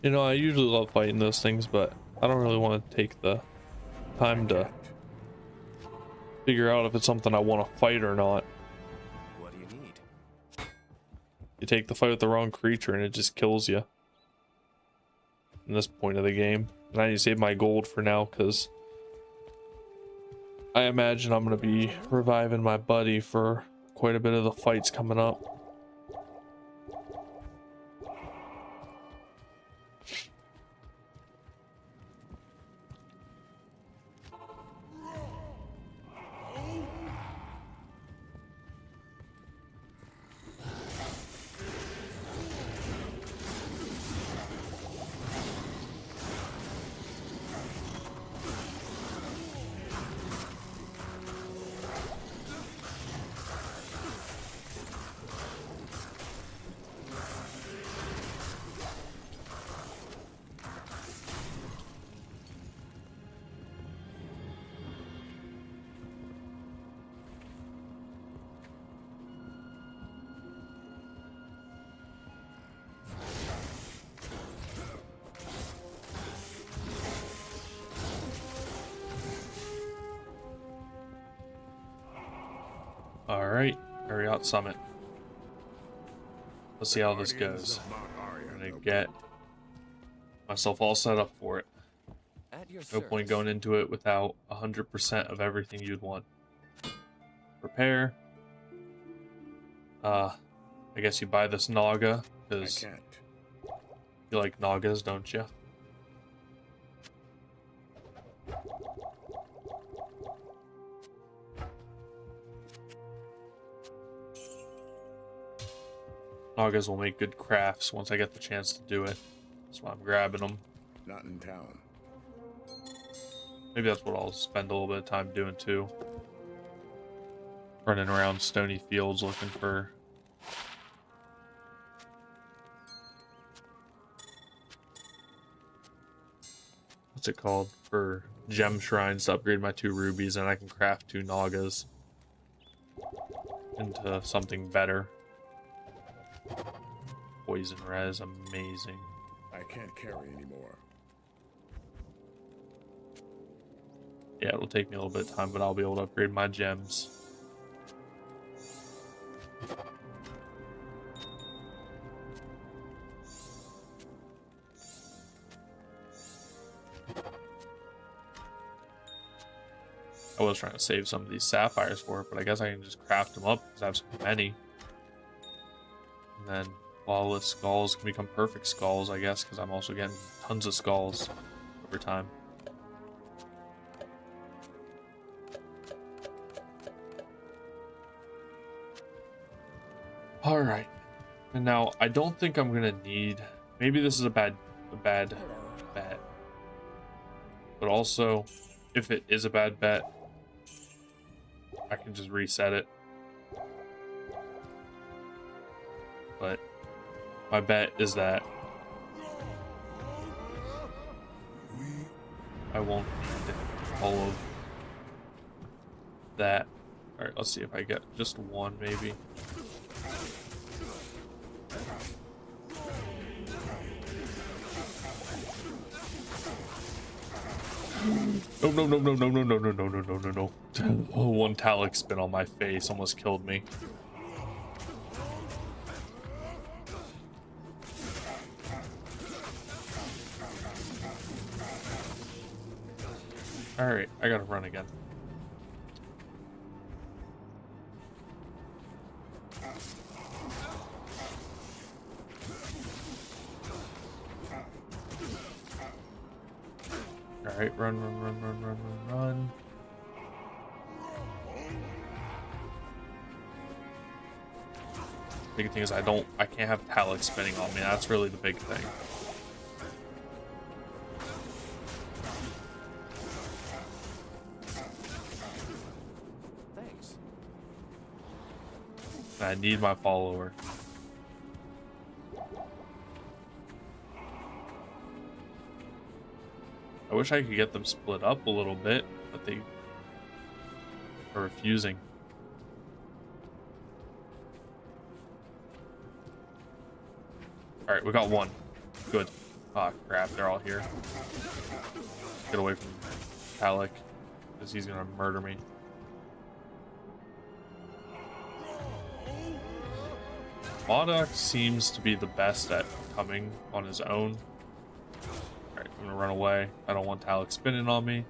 You know, I usually love fighting those things, but I don't really want to take the time to figure out if it's something I want to fight or not. What do you need? You take the fight with the wrong creature and it just kills you. In this point of the game. And I need to save my gold for now because I imagine I'm going to be reviving my buddy for quite a bit of the fights coming up. Alright, Ariat Summit. Let's see how this Guardians goes. of Mount Arya I'm gonna no get myself all set up for it. At your No point service. going into it without 100% of everything you'd want. Prepare. I guess you buy this Naga, I because can't. you like Nagas, don't you? Nagas will make good crafts once I get the chance to do it. That's why I'm grabbing them. Not in town. Maybe that's what I'll spend a little bit of time doing too. Running around stony fields looking for... what's it called? For gem shrines to upgrade my 2 rubies, and I can craft 2 Nagas into something better. Poison res, amazing. I can't carry anymore. Yeah, it'll take me a little bit of time, but I'll be able to upgrade my gems. I was trying to save some of these sapphires for it, but I guess I can just craft them up because I have so many. And then flawless skulls can become perfect skulls, I guess, because I'm also getting tons of skulls over time. All right, and now I don't think I'm gonna need. Maybe this is a bad Hello. bet, but also, if it is a bad bet, I can just reset it. But my bet is that I won't need all of that. All right, let's see if I get just one, maybe. Oh, no, no, no, no, no, no, no, no, no, no, no, no. Oh, one Talic spin on my face almost killed me. Alright, I gotta run again. Alright, run, run, run, run, run, run, run. Big thing is I can't have Talic spinning on me. That's really the big thing. Thanks. I need my follower. I wish I could get them split up a little bit, but they are refusing. Alright, we got one. Good. Ah, crap, they're all here. Get away from Talic, because he's gonna murder me. Modok seems to be the best at coming on his own. Alright, I'm gonna run away. I don't want Talic spinning on me.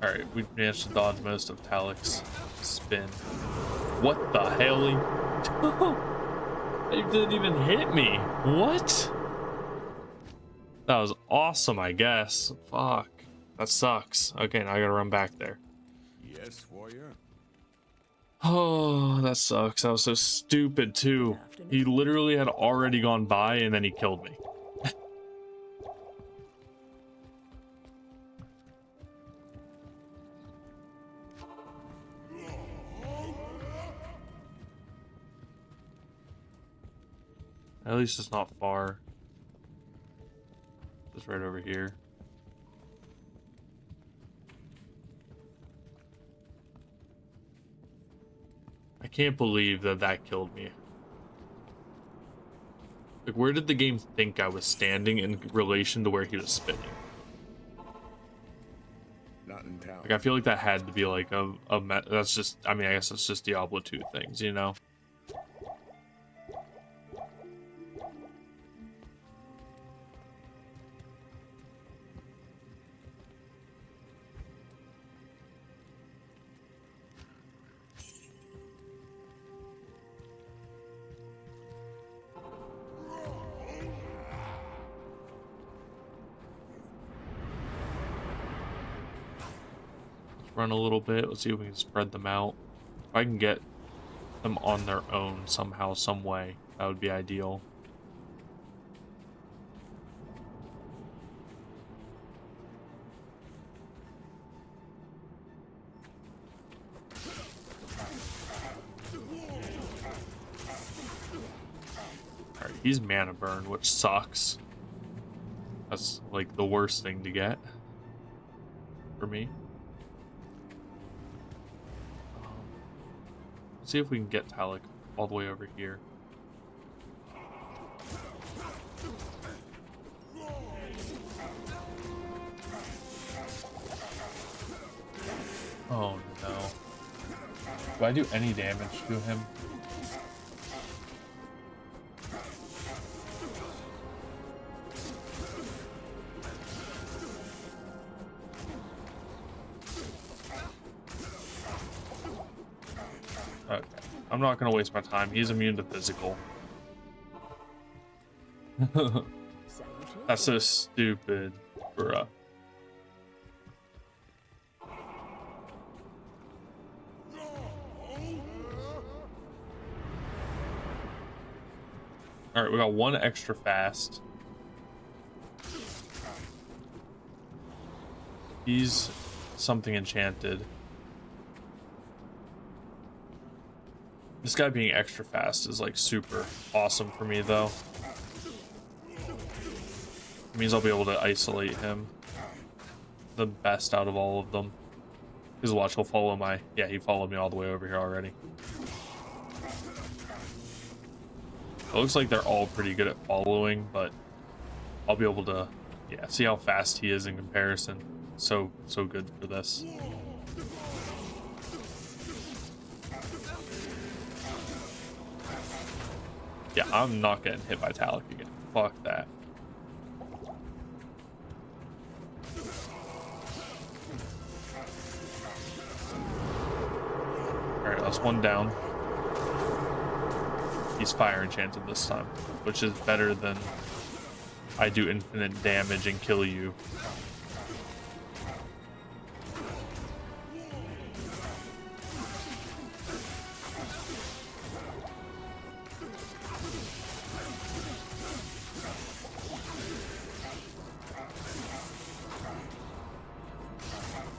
Alright, we managed to dodge most of Talic's spin. What the hell? It didn't even hit me. What? That was awesome, I guess. Fuck. That sucks. Okay, now I gotta run back there. Yes, warrior. Oh, that sucks. That was so stupid, too. He literally had already gone by and then he killed me. At least it's not far. Just right over here. I can't believe that that killed me. Like, where did the game think I was standing in relation to where he was spinning? Not in town. Like, I feel like that had to be like that's just, I mean, I guess it's just Diablo 2 things, you know? Run a little bit. Let's see if we can spread them out. If I can get them on their own somehow, some way, that would be ideal. Alright, he's mana burn, which sucks. That's like the worst thing to get for me. See if we can get Talik all the way over here. Oh no. Do I do any damage to him? Okay. I'm not gonna waste my time. He's immune to physical. That's so stupid, bruh. Alright, we got one extra fast. He's something enchanted. This guy being extra fast is like super awesome for me though. It means I'll be able to isolate him the best out of all of them. Because watch, he'll follow my... Yeah, he followed me all the way over here already. It looks like they're all pretty good at following, but I'll be able to... Yeah, see how fast he is in comparison. So good for this. Yeah, I'm not getting hit by Talik again. Fuck that. Alright, that's one down. He's fire enchanted this time, which is better than I do infinite damage and kill you.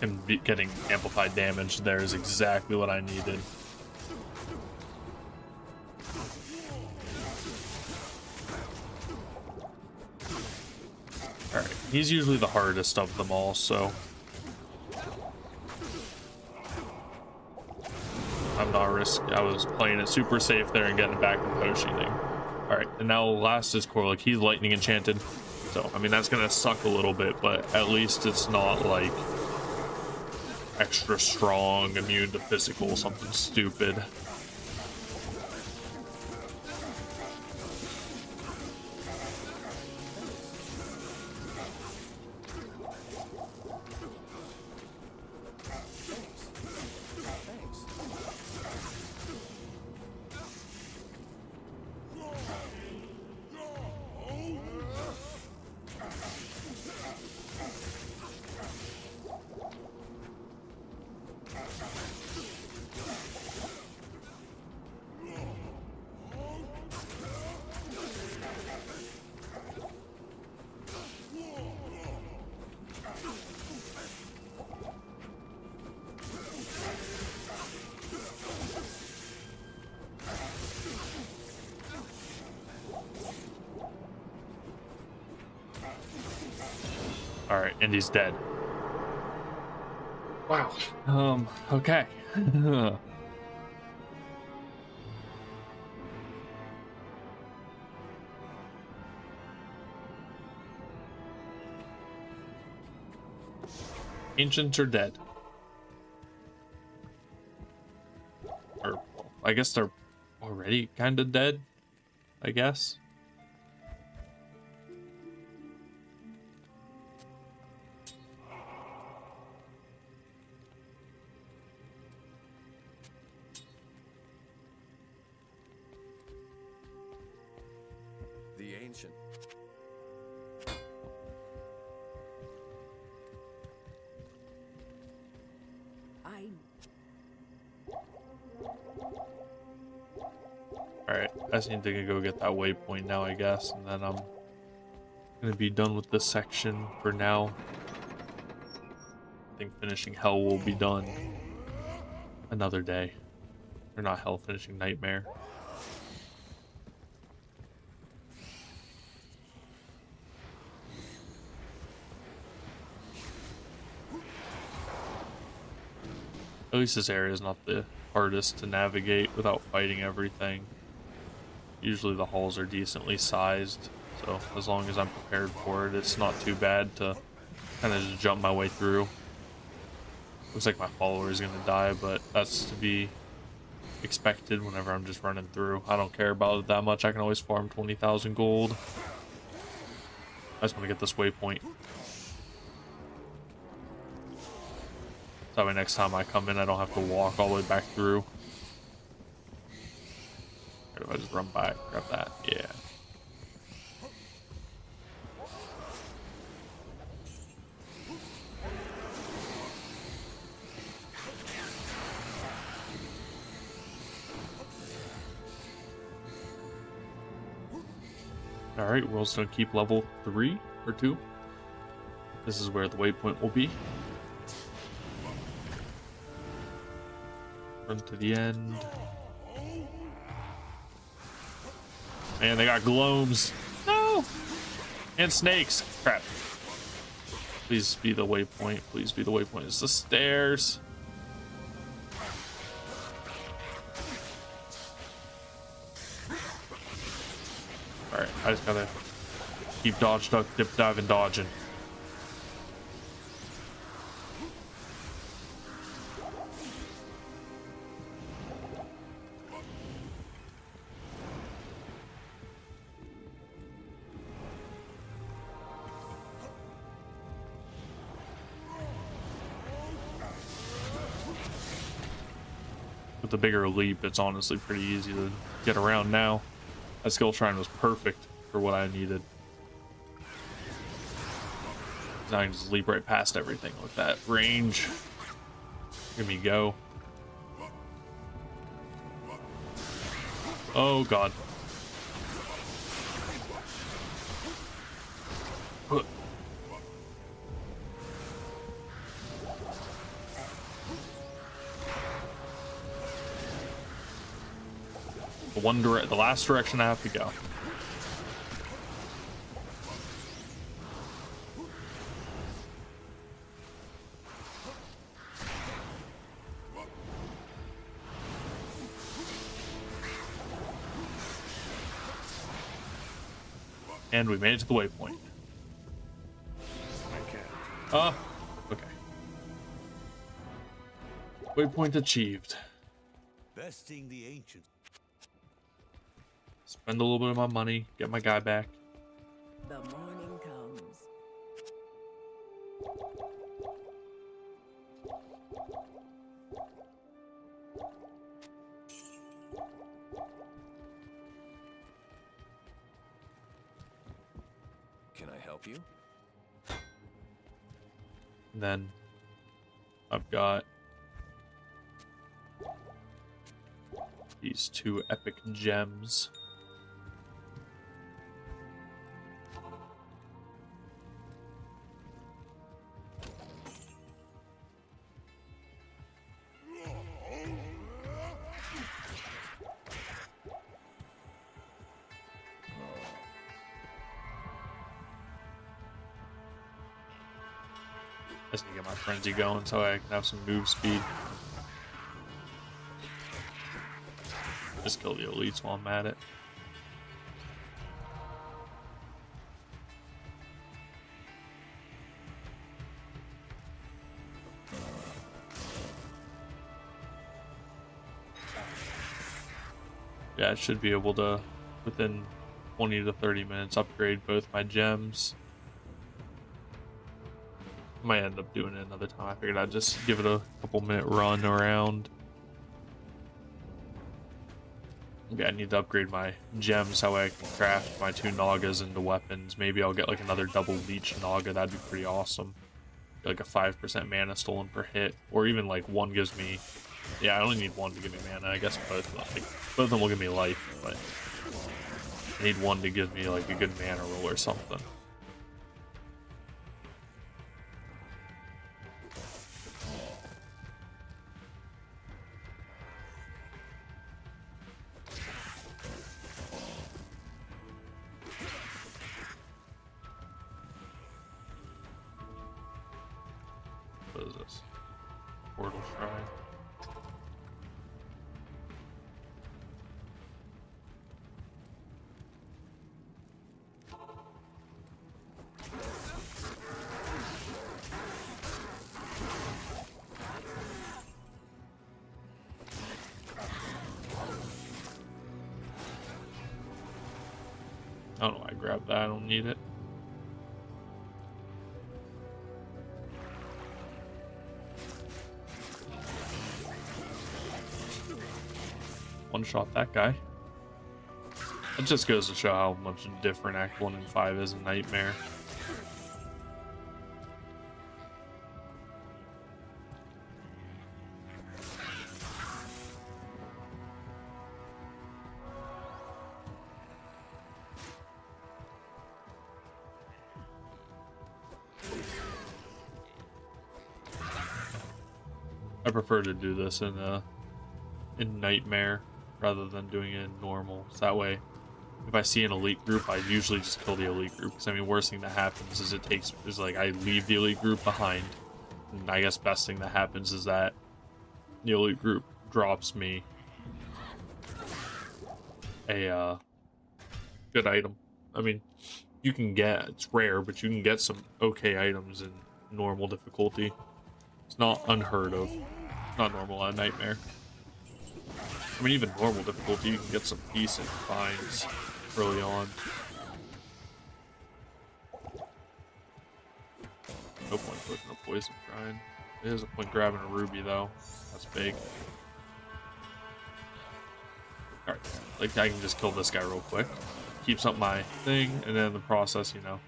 Him getting amplified damage there is exactly what I needed. Alright, he's usually the hardest of them all, so I'm not risking. I was playing it super safe there and getting back and potioning. Alright, and now last is Korlik. He's lightning enchanted, so I mean that's gonna suck a little bit, but at least it's not like extra strong, immune to physical, something stupid. Alright, and he's dead. Wow. Okay. Ancients are dead. Or, I guess they're already kind of dead, I guess. The ancient. Alright, I just need to go get that waypoint now, I guess, and then I'm gonna be done with this section for now. I think finishing Hell will be done another day. Or not Hell, finishing Nightmare. At least this area is not the hardest to navigate without fighting everything. Usually the halls are decently sized, so as long as I'm prepared for it, it's not too bad to kind of just jump my way through. Looks like my follower is going to die, but that's to be expected whenever I'm just running through. I don't care about it that much. I can always farm 20,000 gold. I just want to get this waypoint. That way next time I come in, I don't have to walk all the way back through. Or if I just run by, grab that, yeah. Alright, we're also gonna keep level 3 or 2. This is where the waypoint will be. Run to the end. Man, they got gloams. No! And snakes. Crap. Please be the waypoint. Please be the waypoint. It's the stairs. Alright, I just gotta keep dodge, duck, dip, dive, and dodging. With the bigger leap, it's honestly pretty easy to get around now. That skill shrine was perfect for what I needed. Now I can just leap right past everything with that range. Give me go. Oh god. The last direction I have to go. And we made it to the waypoint. Okay. Waypoint achieved. Besting the ancients. Spend a little bit of my money, get my guy back. The morning comes. Can I help you? And then I've got these 2 epic gems. I just need to get my frenzy going so I can have some move speed. Just kill the elites while I'm at it. Yeah, I should be able to, within 20 to 30 minutes, upgrade both my gems. Might end up doing it another time. I figured I'd just give it a couple minute run around. Okay, I need to upgrade my gems, that way I can craft my 2 Nagas into weapons. Maybe I'll get like another double leech Naga, that'd be pretty awesome. Like a 5% mana stolen per hit, or even like one gives me, yeah, I only need one to give me mana. I guess both, like, both of them will give me life, but I need one to give me like a good mana roll or something. What is this? Portal Shrine. I don't know why I grabbed that, I don't need it. One shot that guy. It just goes to show how much different Act 1 and 5 is in Nightmare. I prefer to do this in Nightmare rather than doing it in normal. So that way, if I see an elite group, I usually just kill the elite group. Because I mean, worst thing that happens is like I leave the elite group behind. And I guess best thing that happens is that the elite group drops me a good item. I mean, it's rare, but you can get some okay items in normal difficulty. It's not unheard of. Not normal on Nightmare. I mean, even normal difficulty, you can get some decent finds early on. No point pushing a poison shrine. There is a point grabbing a ruby though. That's big. Alright, like I can just kill this guy real quick. Keeps up my thing, and then in the process, you know,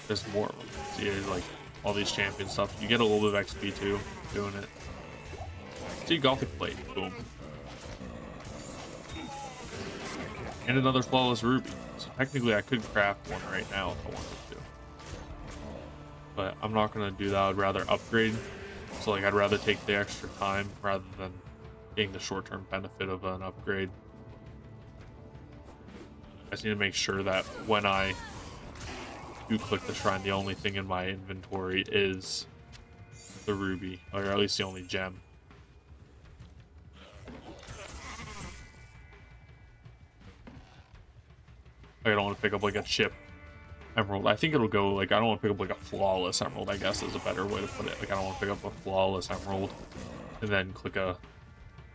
there's more of them. See, like all these champion stuff. You get a little bit of XP too doing it. See, Gothic Plate. Boom. And another flawless ruby. So technically I could craft one right now if I wanted to. But I'm not going to do that. I'd rather upgrade. So like I'd rather take the extra time rather than getting the short-term benefit of an upgrade. I just need to make sure that when I do click the shrine, the only thing in my inventory is the ruby, or at least the only gem. I don't want to pick up like a chip emerald. I think it'll go like, I don't want to pick up like a flawless emerald, I guess is a better way to put it. Like I don't want to pick up a flawless emerald and then click a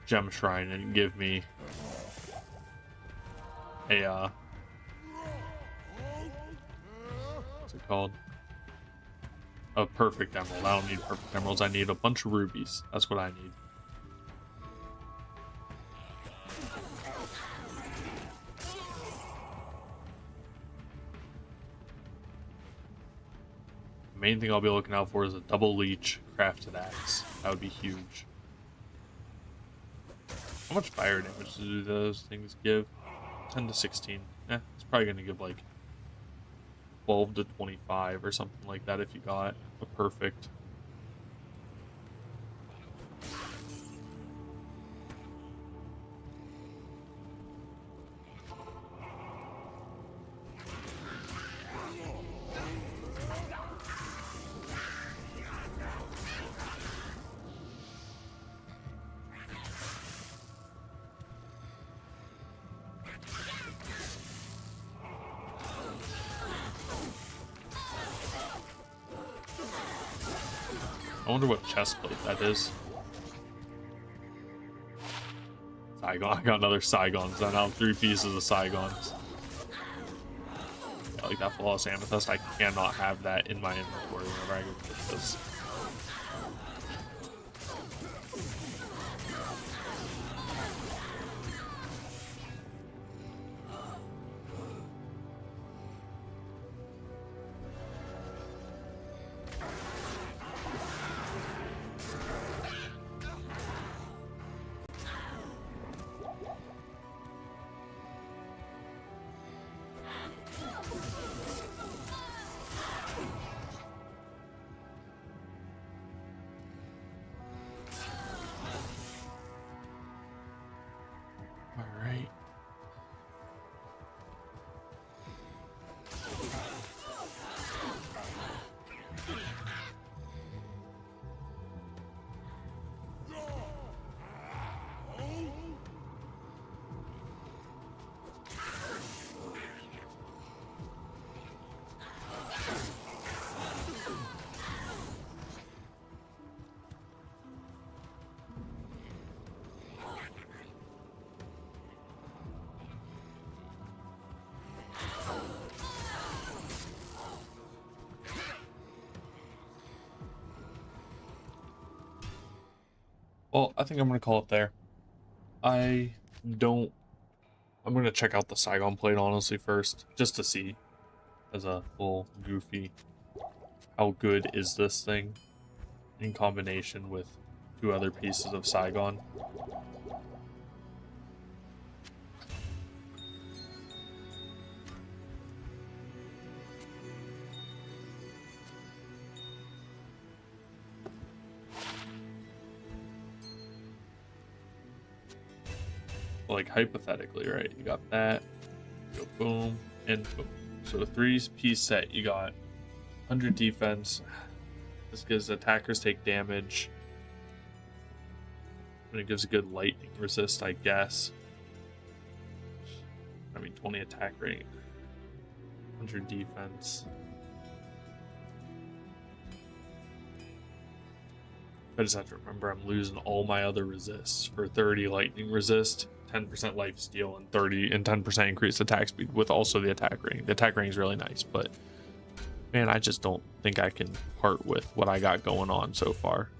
gem shrine and give me a what's it called? A perfect emerald. I don't need perfect emeralds. I need a bunch of rubies. That's what I need. The main thing I'll be looking out for is a double leech crafted axe. That would be huge. How much fire damage do those things give? 10 to 16. Yeah, it's probably going to give like 12 to 25 or something like that if you got a perfect. I wonder what chest plate that is. It's Saigon. I got another Saigon. So I now have 3 pieces of Saigons. Yeah, like that flawless amethyst, I cannot have that in my inventory whenever I go get this. Alright. Well, I think I'm going to call it there. I'm going to check out the Saigon plate, honestly, first, just to see, as a little goofy, how good is this thing in combination with 2 other pieces of Saigon. Like, hypothetically, right? You got that, go boom, and boom. So a 3-piece set, you got 100 defense. This gives attackers take damage. And it gives a good lightning resist, I guess. I mean, 20 attack rate, 100 defense. I just have to remember I'm losing all my other resists for 30 lightning resist, 10% life steal, and 10% increased attack speed with also the attack rating. The attack rating is really nice, but man, I just don't think I can part with what I got going on so far.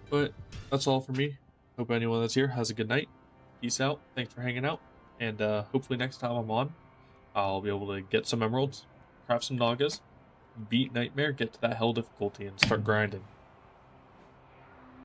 But that's all for me. Hope anyone that's here has a good night. Peace out. Thanks for hanging out. And hopefully next time I'm on, I'll be able to get some emeralds, craft some nagas, beat Nightmare, get to that hell difficulty, and start grinding.